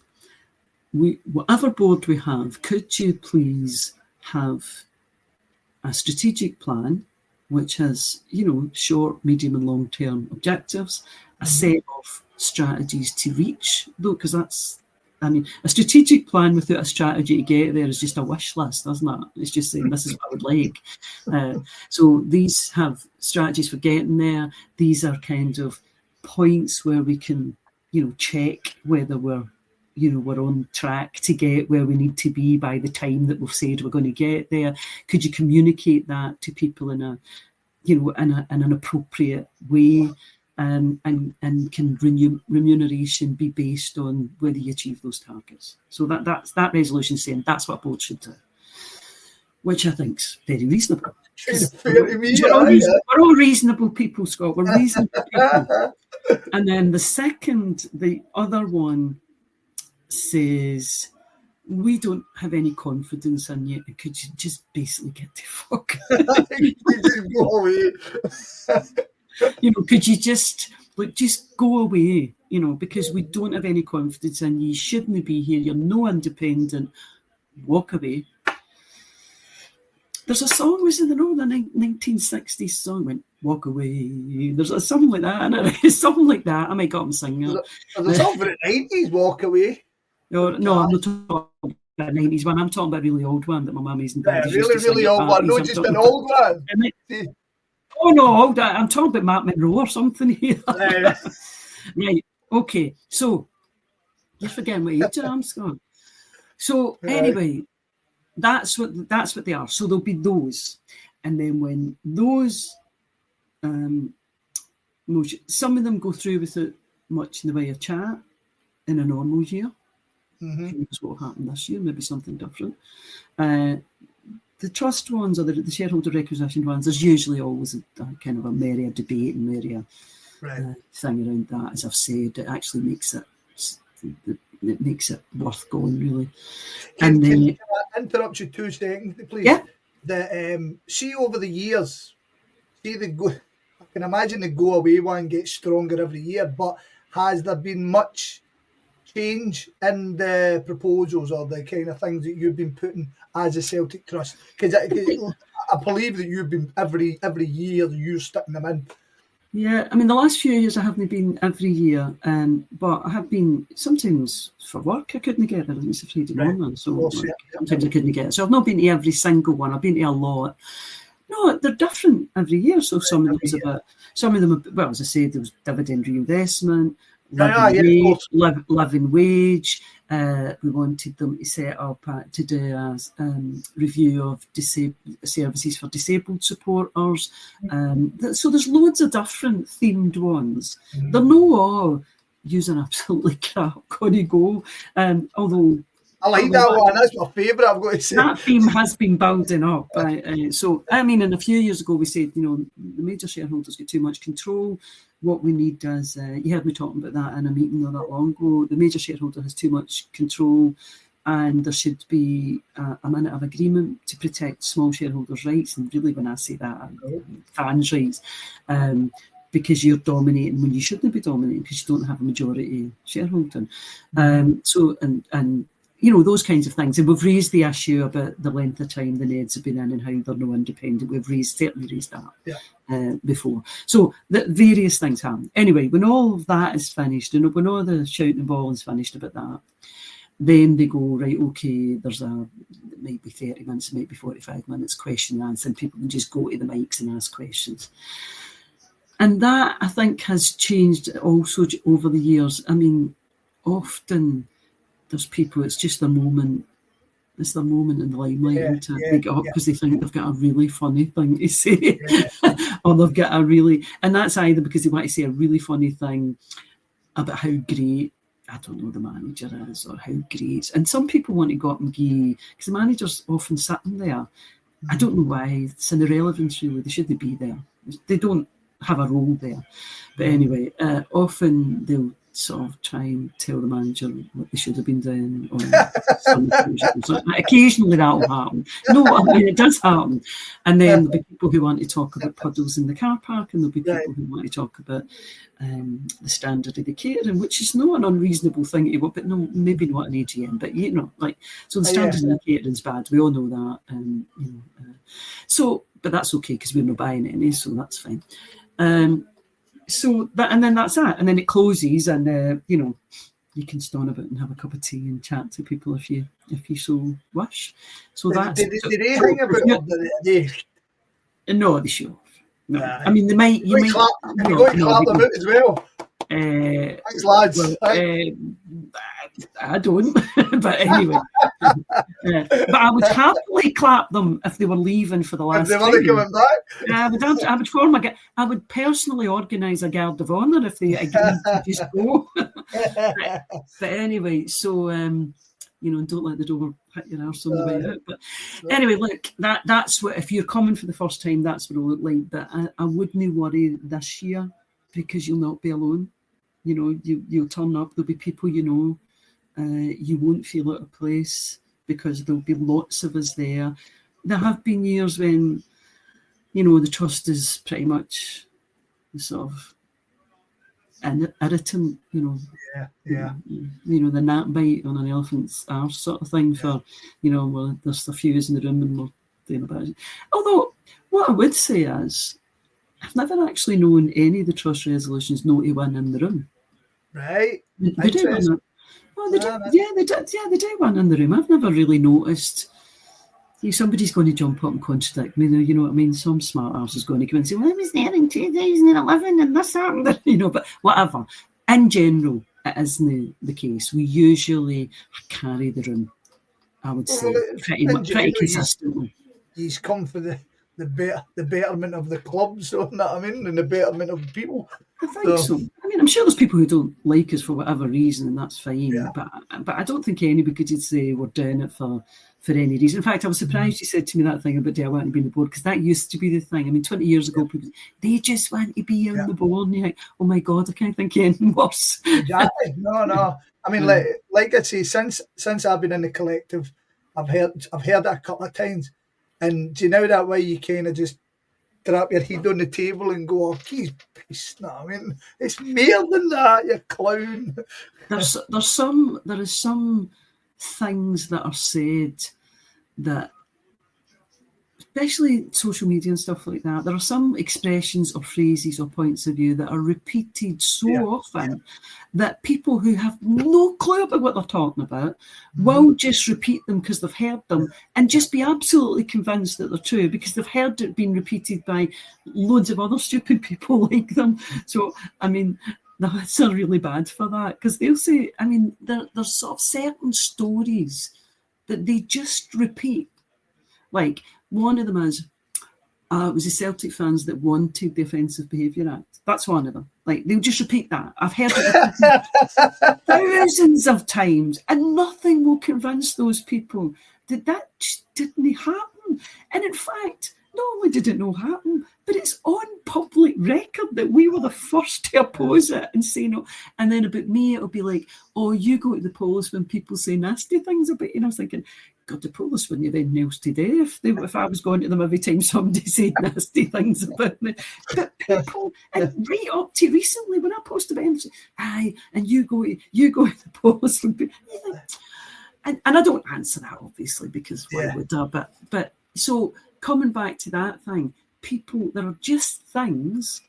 whatever board we have, could you please have a strategic plan which has, short, medium and long-term objectives, a set of strategies to reach, though, because a strategic plan without a strategy to get there is just a wish list, isn't it? It's just saying, this is what I would like. So these have strategies for getting there. These are kind of points where we can, check whether we're on track to get where we need to be by the time that we've said we're going to get there. Could you communicate that to people in an appropriate way? And can remuneration be based on whether you achieve those targets? So that's that resolution saying that's what a board should do, which I think's very reasonable. We're all reasonable people, Scott. We're reasonable people. And then the other one says, we don't have any confidence in you, and could you just basically get the fuck go away? Could you just go away, because we don't have any confidence in you. You shouldn't be here. You're no independent. Walk away. There's a song, was it the 1960s song, went, walk away. There's a something like that, and something like that. I might got him singing it. There's a song for the 90s, walk away. No, I'm not talking about the 90s one. I'm talking about a really old one that my mummies and daddies used to sing really at old one. parties. No, I'm just talking an about- old one. Oh no, old. I'm talking about Mark Monroe or something here. Right. Okay. So you're forgetting what age I am, Scott. So anyway, that's what they are. So there'll be those, and then when those, some of them go through without much in the way of chat in a normal year. Here's what will happen this year, maybe something different. The trust ones or the shareholder requisition ones, there's usually always a kind of a merrier debate and merrier thing around that. As I've said, it actually makes it worth going, really. Can I interrupt you 2 seconds, please? Yeah. See, over the years, I can imagine the go away one gets stronger every year, but has there been much change in the proposals or the kind of things that you've been putting as a Celtic Trust? Because I believe that you've been every year you're sticking them in. Yeah, I mean, the last few years I haven't been every year, but I have been sometimes for work. I couldn't get it. It was a Friday morning, so sometimes I couldn't get it. So I've not been to every single one. I've been to a lot. No, they're different every year. So some of them, well, as I said, there was dividend reinvestment, living wage. We wanted them to set up to do a review of services for disabled supporters. So there's loads of different themed ones. They're not all using absolutely crap. Gonna go, although. I like that one. That's my favourite, I've got to say. That theme has been building up. So, I mean, a few years ago, we said, the major shareholders get too much control. What we need is, you heard me talking about that in a meeting not that long ago, the major shareholder has too much control, and there should be a minute of agreement to protect small shareholders' rights. And really, when I say that, fans' rights, because you're dominating when you shouldn't be dominating because you don't have a majority shareholding. Those kinds of things. And we've raised the issue about the length of time the Neds have been in and how they're no independent. We've certainly raised that before. So the various things happen. Anyway, when all of that is finished, and when all the shouting and bawling is finished about that, then they go, right, okay, it might be 30 minutes, it might be 45 minutes, question and answer, and people can just go to the mics and ask questions. And that, I think, has changed also over the years. I mean, often there's people, it's just the moment. It's their moment in the limelight they get up because they think they've got a really funny thing to say. Or they've got and that's either because they want to say a really funny thing about how great, I don't know, the manager is or how great. And some people want to go up and give, because the manager's often sitting there. I don't know why. It's an irrelevance, really. They shouldn't be there. They don't have a role there. But anyway, often they'll sort of try and tell the manager what they should have been doing on some occasions. So occasionally that will happen. No, I mean, it does happen. And then there'll be people who want to talk about puddles in the car park, and there'll be people who want to talk about the standard of the catering, which is not an unreasonable thing to want, but no, maybe not an AGM, but so the standard of the catering's bad. We all know that. But that's okay because we're not buying any, so that's fine. And then that's that, and then it closes, and you can stand about and have a cup of tea and chat to people if you so wish. So that's. Did they hang about the No, they show. No, I mean they might. You might. Clap them out as well. Thanks, lads. Well, I don't, but anyway. But I would happily clap them if they were leaving for the last time. If they were coming back? I would personally organise a guard of honour if they agreed to just go. But anyway, so don't let the door hit your arse on the way out. But anyway, look, that's what, if you're coming for the first time, that's what it'll look like. But I wouldn't worry this year because you'll not be alone. You'll turn up, there'll be people you won't feel out of place because there'll be lots of us there. There have been years when, the trust is pretty much sort of an irritant, the gnat bite on an elephant's arse sort of thing for, well, there's a few in the room and we're doing about it. Although, what I would say is, I've never actually known any of the trust resolutions not to win in the room. Right. They do win. Well, they do. Yeah, they do. Yeah, they do one in the room. I've never really noticed. Somebody's going to jump up and contradict me. You know what I mean? Some smart arse is going to come and say, "Well, I was there in 2011 and this happened." You know, but whatever. In general, it isn't the case. We usually carry the room, I would say, pretty consistently. He's come for the betterment of the club, so you know what I mean, and the betterment of the people. I think so. I mean, I'm sure there's people who don't like us for whatever reason, and that's fine. Yeah. But I don't think anybody could say we're doing it for any reason. In fact, I was surprised you said to me that thing about, do I want to be on the board? Because that used to be the thing. I mean, 20 years ago, people, they just want to be on the board. And you're like, oh my God, I can't think of anything worse. Exactly. No. I mean, like I say, since I've been in the collective, I've heard it a couple of times. And do you know that way you kind of just drop your head on the table and go, oh, geez, peace. No, I mean, it's more than that, you clown. There is some things that are said that, especially social media and stuff like that, there are some expressions or phrases or points of view that are repeated so often that people who have no clue about what they're talking about will just repeat them because they've heard them and just be absolutely convinced that they're true because they've heard it being repeated by loads of other stupid people like them. So, I mean, that's really bad for that because they'll say, I mean, there's sort of certain stories that they just repeat. Like, one of them is, it was the Celtic fans that wanted the Offensive Behaviour Act. That's one of them. Like, they'll just repeat that. I've heard it thousands of times, and nothing will convince those people that just didn't happen. And in fact, not only did it not happen, but it's on public record that we were the first to oppose it and say no. And then about me, it'll be like, oh, you go to the polls when people say nasty things about you. And I was thinking, God, the police wouldn't have anything else to do if I was going to them every time somebody said nasty things about me. But people, and right up to recently, when I posted about them, aye, and you go to the police. And I don't answer that, obviously, because why would I? But so coming back to that thing, people, there are just things,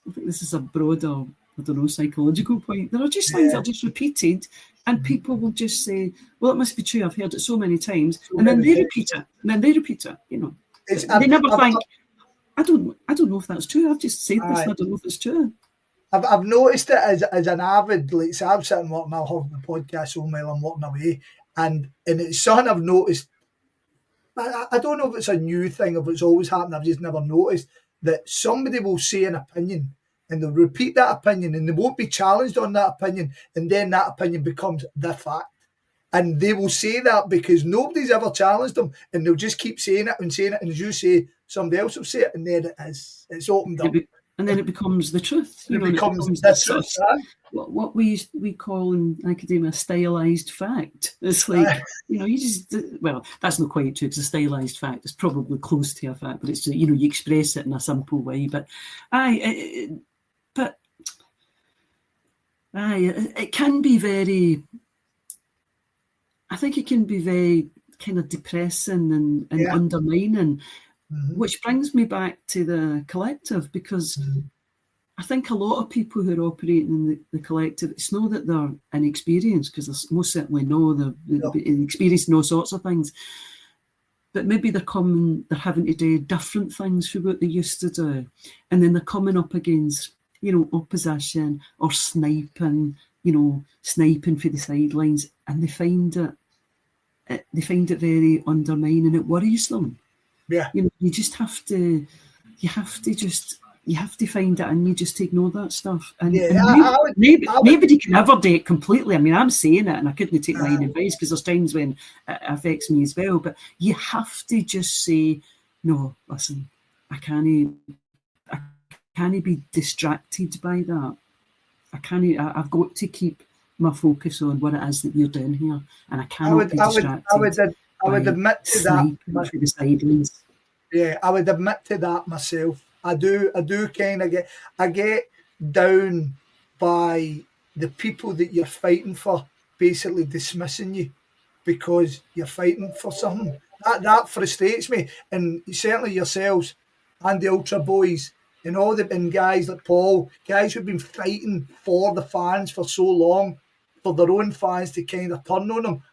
I think this is a broader, psychological point. There are just things that are just repeated, and people will just say, well, it must be true, I've heard it so many times, and then they repeat it, you know. They never think, I don't know if that's true, I've just said this and I don't know if it's true. I've noticed it as an avid, like, so I'm sitting working, I'll have the podcast on while I'm walking away, and it's something I've noticed. I don't know if it's a new thing, if it's always happened, I've just never noticed, that somebody will say an opinion and they'll repeat that opinion and they won't be challenged on that opinion, and then that opinion becomes the fact. And they will say that because nobody's ever challenged them, and they'll just keep saying it, and as you say, somebody else will say it, and then it is. It's opened up. And then it becomes the truth. It becomes the truth. What we call in academia a stylized fact. It's like, you know, you just, well, that's not quite true, because a stylized fact is probably close to a fact, but it's, you know, you express it in a simple way. But it can be very, I think it can be very kind of depressing and undermining, which brings me back to the collective, because I think a lot of people who are operating in the collective, it's not that they're inexperienced, because they most certainly know they're experienced in all sorts of things, but maybe they're having to do different things from what they used to do, and then they're coming up against, you know, opposition or sniping for the sidelines, and they find it very undermining, and it worries them. Yeah, you know, you have to find it, and you just ignore that stuff. And, nobody can ever do it completely. I mean, I'm saying it, and I couldn't take my own advice, because there's times when it affects me as well. But you have to just say, no, listen, I can't be distracted by that. I've got to keep my focus on what it is that you're doing here, and I cannot be distracted. I would admit to that. For the sidelines. Yeah, I would admit to that myself. I do kind of get down by the people that you're fighting for basically dismissing you because you're fighting for something. That frustrates me, and certainly yourselves and the Ultra Boys and and guys like Paul, guys who've been fighting for the fans for so long, for their own fans to kind of turn on them.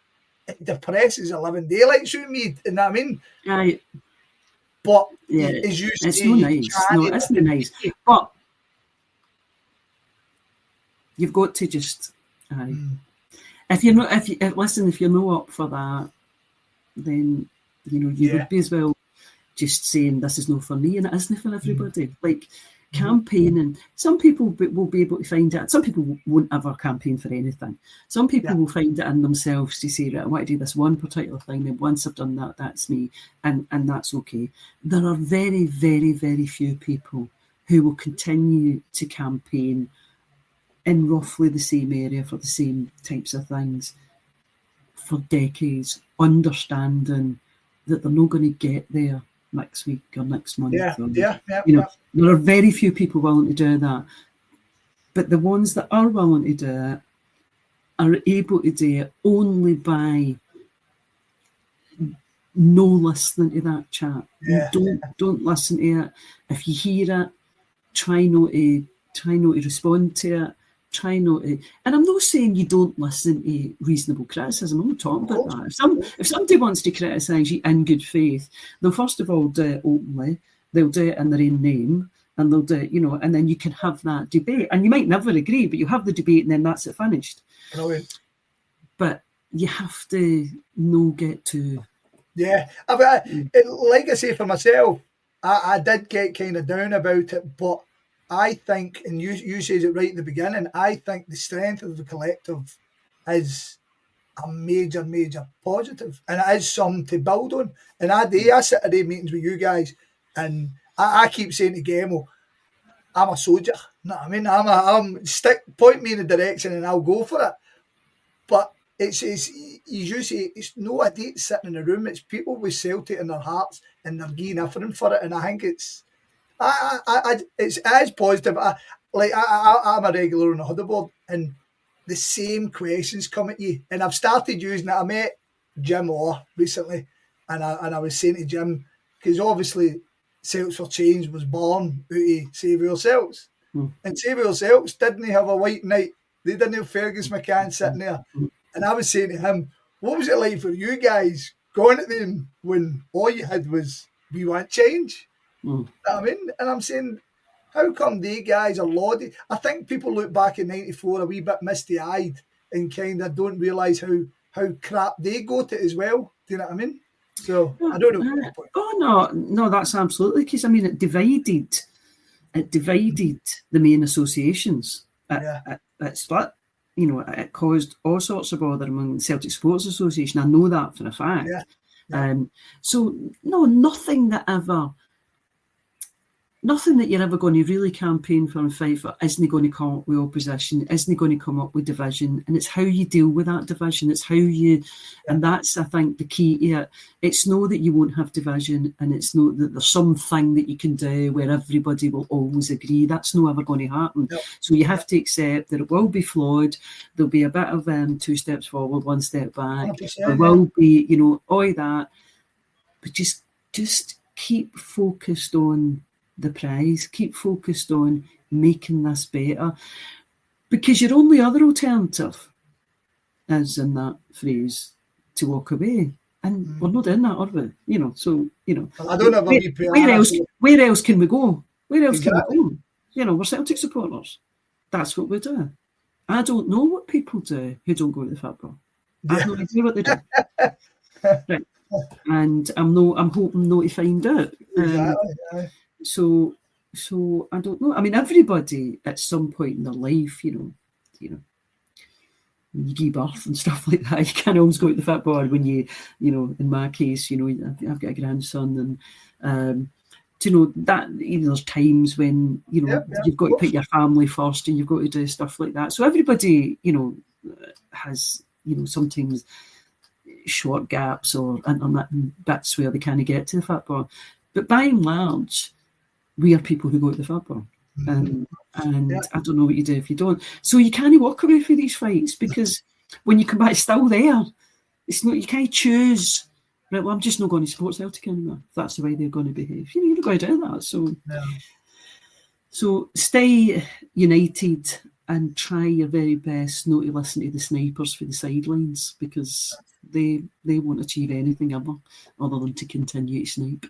It depresses a living daylights out of me, you know what I mean? Aye. But Yeah, as you it's say, no nice. No, it isn't nice. But you've got to just, if you're not, if you're not up for that, then you would be as well just saying this is not for me, and it isn't for everybody. Like campaigning, some people will be able to find it. Some people won't ever campaign for anything. Some people will find it in themselves to say, right, I want to do this one particular thing, and once I've done that, that's me, and that's okay. There are very, very, very few people who will continue to campaign in roughly the same area for the same types of things for decades, understanding that they're not going to get there next week or next month. There are very few people willing to do that. But the ones that are willing to do it are able to do it only by no listening to that chat. Don't listen to it. If you hear it, try not to respond to it. Try not to, and I'm not saying you don't listen to reasonable criticism. I'm not talking about that. If somebody wants to criticise you in good faith, they'll first of all do it openly. They'll do it in their own name, and they'll do it, and then you can have that debate. And you might never agree, but you have the debate, and then that's it finished. Brilliant. But you have to get to. Yeah, like I say for myself, I did get kind of down about it, but I think, and you said it right at the beginning, I think the strength of the collective is a major, major positive, and it is something to build on. And I sit at meetings with you guys, and I keep saying to Gemo, I'm a soldier. You know what I mean? I'm point me in the direction, and I'll go for it. But it's you say, it's no idiot sitting in a room. It's people with Celtic in their hearts, and they're giving everything for it. And I think it's as positive. I'm a regular on the Huddleboard, and the same questions come at you. And I've started using it. I met Jim Orr recently, and I was saying to Jim, because obviously Celts for Change was born out of Save Yourselves. And Save Yourselves didn't have a white knight. They didn't have Fergus McCann sitting there. And I was saying to him, what was it like for you guys going at them when all you had was, we want change? You know what I mean? And I'm saying, how come they guys are lauded? I think people look back in '94 a wee bit misty-eyed and kind of don't realise how crap they got it as well. Do you know what I mean? So, I don't know. No, that's absolutely because, I mean, it divided the main associations. It split. It caused all sorts of bother among the Celtic Sports Association. I know that for a fact. So, no, nothing that you're ever going to really campaign for and fight for isn't going to come up with opposition, isn't going to come up with division. And it's how you deal with that division. It's how you, and that's, I think, the key here. It's not that you won't have division, and it's not that there's something that you can do where everybody will always agree. That's not ever going to happen. So you have to accept that it will be flawed. There'll be a bit of 2 steps forward, 1 step back. There will be, all that. But just keep focused on the prize, keep focused on making this better, because your only other alternative is, in that phrase, to walk away, and we're not doing that, are we? I don't have where else can we go? Where else can we go? We're Celtic supporters. That's what we do. I don't know what people do who don't go to the football. I have no idea what they do. Right. And I'm hoping not to find out. So I don't know. I mean, everybody at some point in their life, when you give birth and stuff like that, you can't always go to the football. When you in my case, I've got a grandson, and that there's times when you've got to put your family first, and you've got to do stuff like that. So everybody, has sometimes short gaps or intermittent bits where they can't get to the football, but by and large, we are people who go to the football. And I don't know what you do if you don't. So you can't walk away from these fights, because when you come back, it's still there. It's not, you can't choose, right, well, I'm just not going to support Celtic anymore. If that's the way they're going to behave. You're not going to do that. So stay united and try your very best not to listen to the snipers for the sidelines, because they won't achieve anything ever other than to continue to snipe.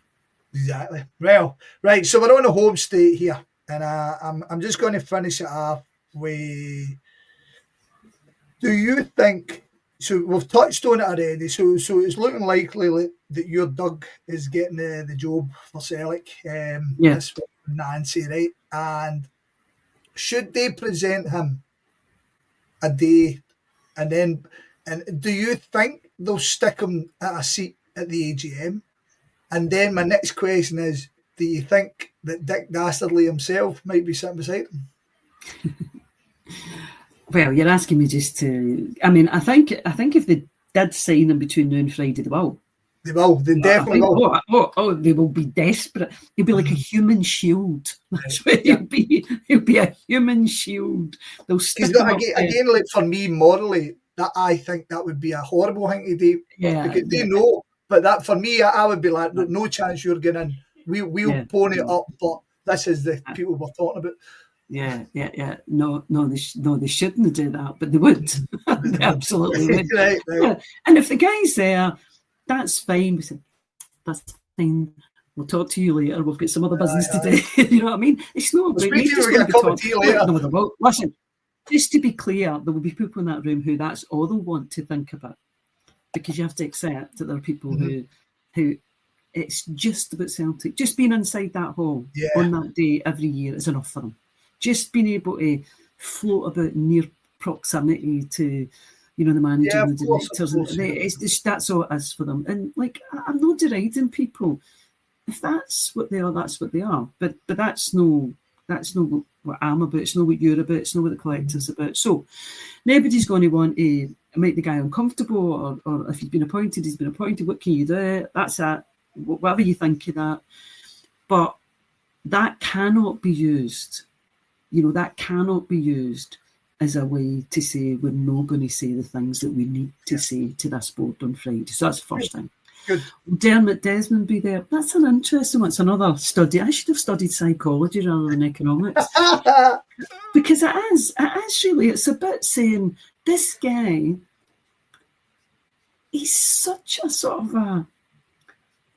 Exactly. Well, right. So we're on a home state here, and I'm just going to finish it off with. Do you think? So we've touched on it already. So it's looking likely that your Doug is getting the job for Celtic. This with Nancy, right? And should they present him a day, and do you think they'll stick him at a seat at the AGM? And then my next question is, do you think that Dick Dastardly himself might be sitting beside him? Well, you're asking me just to. I mean, I think if they did sign him between now and Friday, they will. They will. They definitely will. They will be desperate. He'll be like a human shield. That's what he'll be. He'll be a human shield. They'll stick him again, like for me, morally, that I think that would be a horrible thing to do. Yeah, because they know. But that for me, I would be like, no chance you're getting in. We'll pony it up, but this is the people we're talking about. Yeah. No, they shouldn't do that, but they would. They absolutely would. Right. Yeah. And if the guy's there, that's fine. We said, that's fine. We'll talk to you later. We've got some other business to do. You know what I mean? It's not. Listen, just to be clear, there will be people in that room who that's all they'll want to think about. Because you have to accept that there are people who it's just about Celtic. Just being inside that hall on that day every year is enough for them. Just being able to float about near proximity to, the manager and the directors. That's all it is for them. And I'm not deriding people. If that's what they are, that's what they are. But that's not what I'm about. It's not what you're about. It's not what the collective's about. So nobody's going to want to make the guy uncomfortable, or if he's been appointed, he's been appointed. What can you do? That's that. Whatever you think of that. But that cannot be used. That cannot be used as a way to say we're not going to say the things that we need to say to this board on Friday. So that's the first thing. Good. Dermot Desmond be there. That's an interesting one. It's another study. I should have studied psychology rather than economics. Because it is really, it's about saying this guy, he's such a sort of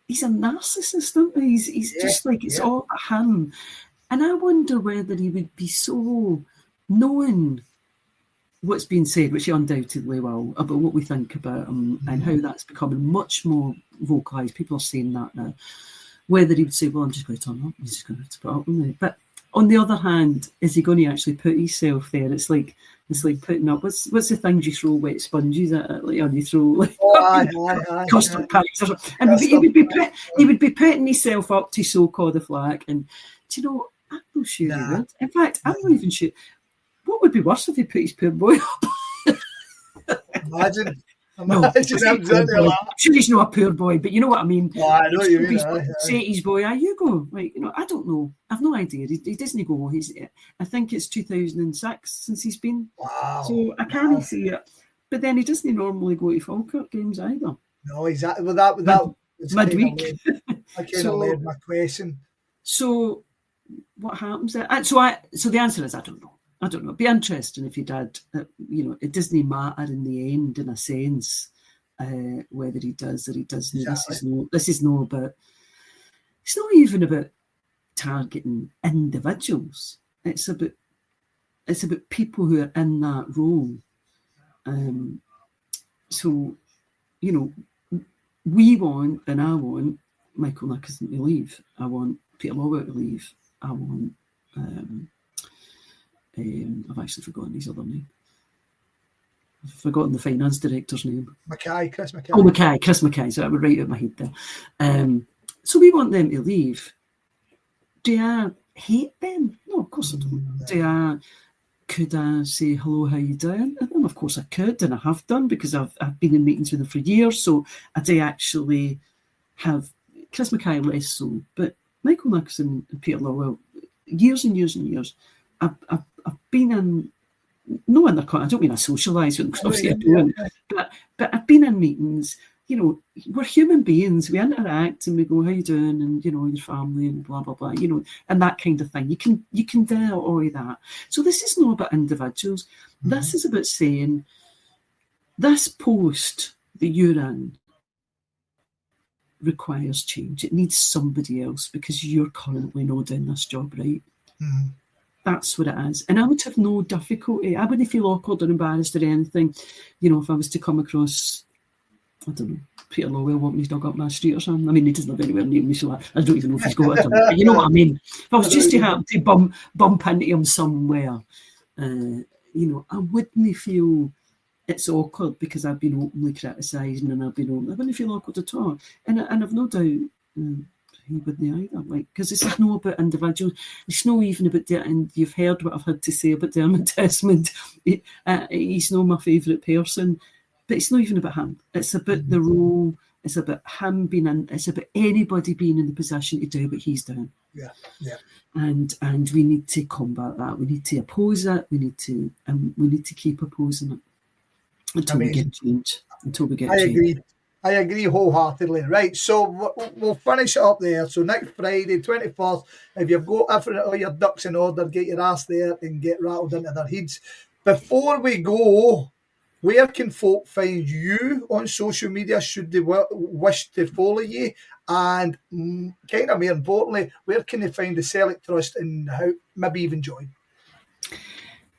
he's a narcissist, isn't he? He's just like, it's all about him. And I wonder whether he would be so knowing what's being said, which he undoubtedly will, about what we think about him and how that's becoming much more vocalised. People are saying that now. Whether he would say, well, I'm just going to turn up. He's just going to have to put up with me. But on the other hand, is he going to actually put himself there? It's like putting up. What's the things you throw wet sponges at? Or you throw custard packs or something. And he would be putting himself up to so-called the flag. And do you know, I'm not sure he would. In fact, I'm not even sure. What would be worse if he put his poor boy up? Imagine. Sure, he's not a poor boy, but you know what I mean. Oh, I know what you mean. Say to his boy, you go. I don't know. I've no idea. He doesn't go. I think it's 2006 since he's been. Wow. So I can't see it. But then he doesn't normally go to Falkirk games either. No, exactly. Well, that midweek. I kind of laid my question. So what happens there? So the answer is I don't know. It'd be interesting if he did. It doesn't matter in the end, in a sense, whether he does or he doesn't. Exactly. This is no about. It's not even about targeting individuals. It's about people who are in that role. So, we want, and I want Michael Nicholson to leave. I want Peter Lawwell to leave. I want. I've actually forgotten his other name. I've forgotten the finance director's name. Chris Mackay. Oh, Chris Mackay. So I would write out my head there. So we want them to leave. Do I hate them? No, of course I don't. Could I say hello, how you doing? And of course I could, and I have done, because I've been in meetings with them for years. So I do actually have Chris Mackay less so, but Michael Nicholson and Peter Lawwell, years and years and years. I've been in, no in their, I don't mean I socialise with them, because obviously I don't, but I've been in meetings, we're human beings. We interact and we go, how you doing? And, your family and blah, blah, blah, and that kind of thing. You can do all of that. So this is not about individuals. Mm-hmm. This is about saying, this post that you're in requires change. It needs somebody else because you're currently not doing this job right. Mm-hmm. That's what it is. And I would have no difficulty. I wouldn't feel awkward or embarrassed or anything, if I was to come across, I don't know, Peter Lowell walking his dog up my street or something. I mean, he doesn't live anywhere near me, so I don't even know if he's got it. But you know what I mean? If I was just to happen to bump into him somewhere, I wouldn't feel it's awkward because I've been openly criticising and I wouldn't feel awkward at all. And I've no doubt he wouldn't either. Because this is not about individuals. It's not even about that. And you've heard what I've had to say about Dermot Desmond. He's not my favourite person. But it's not even about him. It's about the role. It's about him being in. It's about anybody being in the position to do what he's doing. Yeah. And we need to combat that. We need to oppose it. We need to keep opposing it until we get change. I agree wholeheartedly. Right, so we'll finish it up there. So next Friday, 21st, if you've got all your ducks in order, get your ass there and get rattled into their heads. Before we go, where can folk find you on social media should they wish to follow you? And kind of more importantly, where can they find the Celtic Trust and how maybe even join?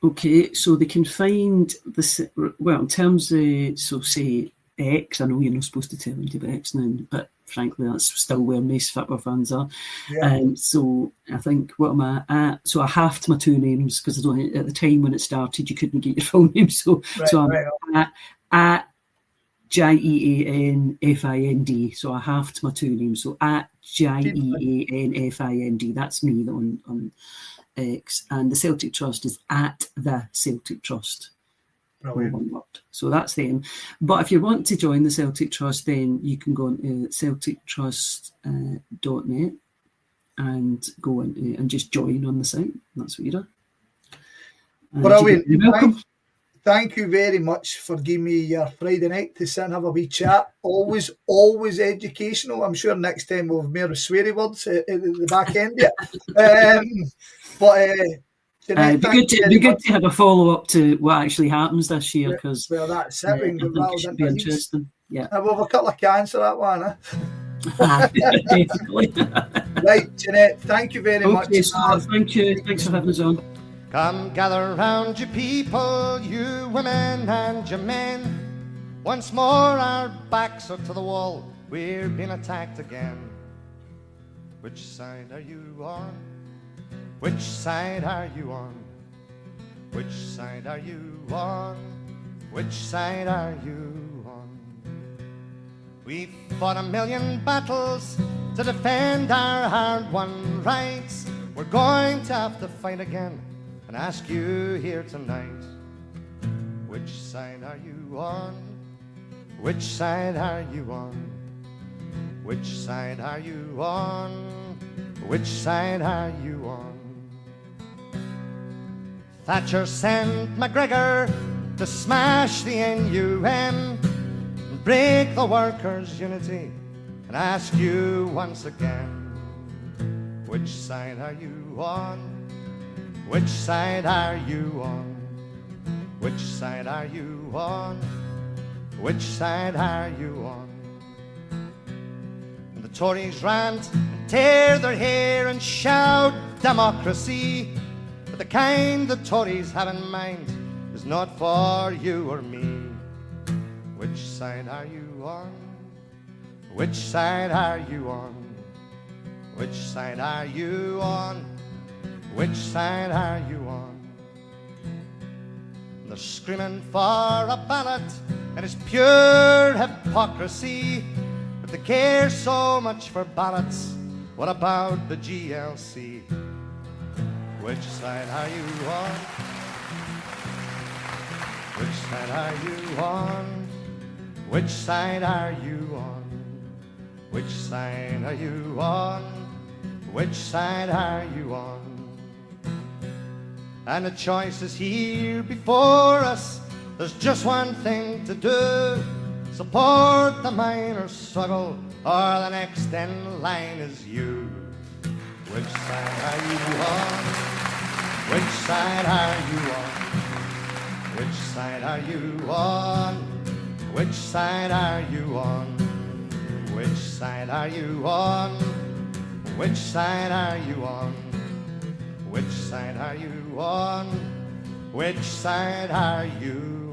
Okay, so they can find in terms of, say, X, I know you're not supposed to tell them to be X now, but frankly, that's still where most football fans are. Yeah. So I think, what am I at? So I halved my two names because at the time when it started, you couldn't get your full name. So I'm at JeanFind. So I halved my two names. So at JeanFind. That's me on X. And the Celtic Trust is at the Celtic Trust. One word. So that's them. But if you want to join the Celtic Trust, then you can go on to celtictrust.net and go in and just join on the site. That's what you do. Brilliant. Welcome. Thank you very much for giving me your Friday night to sit and have a wee chat. Always educational. I'm sure next time we'll have more sweary words at the back end. It'd be good to have a follow-up to what actually happens this year because that's it. I think it should be interesting. Yeah. We'll have a couple of cans for that one. Definitely. Right, Jeanette, thank you very much. Thank you. Thanks for having us on. Come gather round, you people, you women and you men. Once more our backs are to the wall, we're being attacked again. Which side are you on? Which side are you on? Which side are you on? Which side are you on? We've fought a million battles to defend our hard-won rights. We're going to have to fight again and ask you here tonight. Which side are you on? Which side are you on? Which side are you on? Which side are you on? Thatcher sent McGregor to smash the NUM and break the workers' unity and ask you once again, which side are you on? Which side are you on? Which side are you on? Which side are you on? And the Tories rant and tear their hair and shout democracy. But the kind the Tories have in mind is not for you or me. Which side are you on? Which side are you on? Which side are you on? Which side are you on? They're screaming for a ballot and it's pure hypocrisy. But they care so much for ballots. What about the GLC? Which side are you on? Which side are you on? Which side are you on? Which side are you on? Which side are you on? And the choice is here before us. There's just one thing to do. support the miners' struggle, or the next in line is you. Which side are you on? Which side are you on? Which side are you on? Which side are you on? Which side are you on? Which side are you on? Which side are you on? Which side are you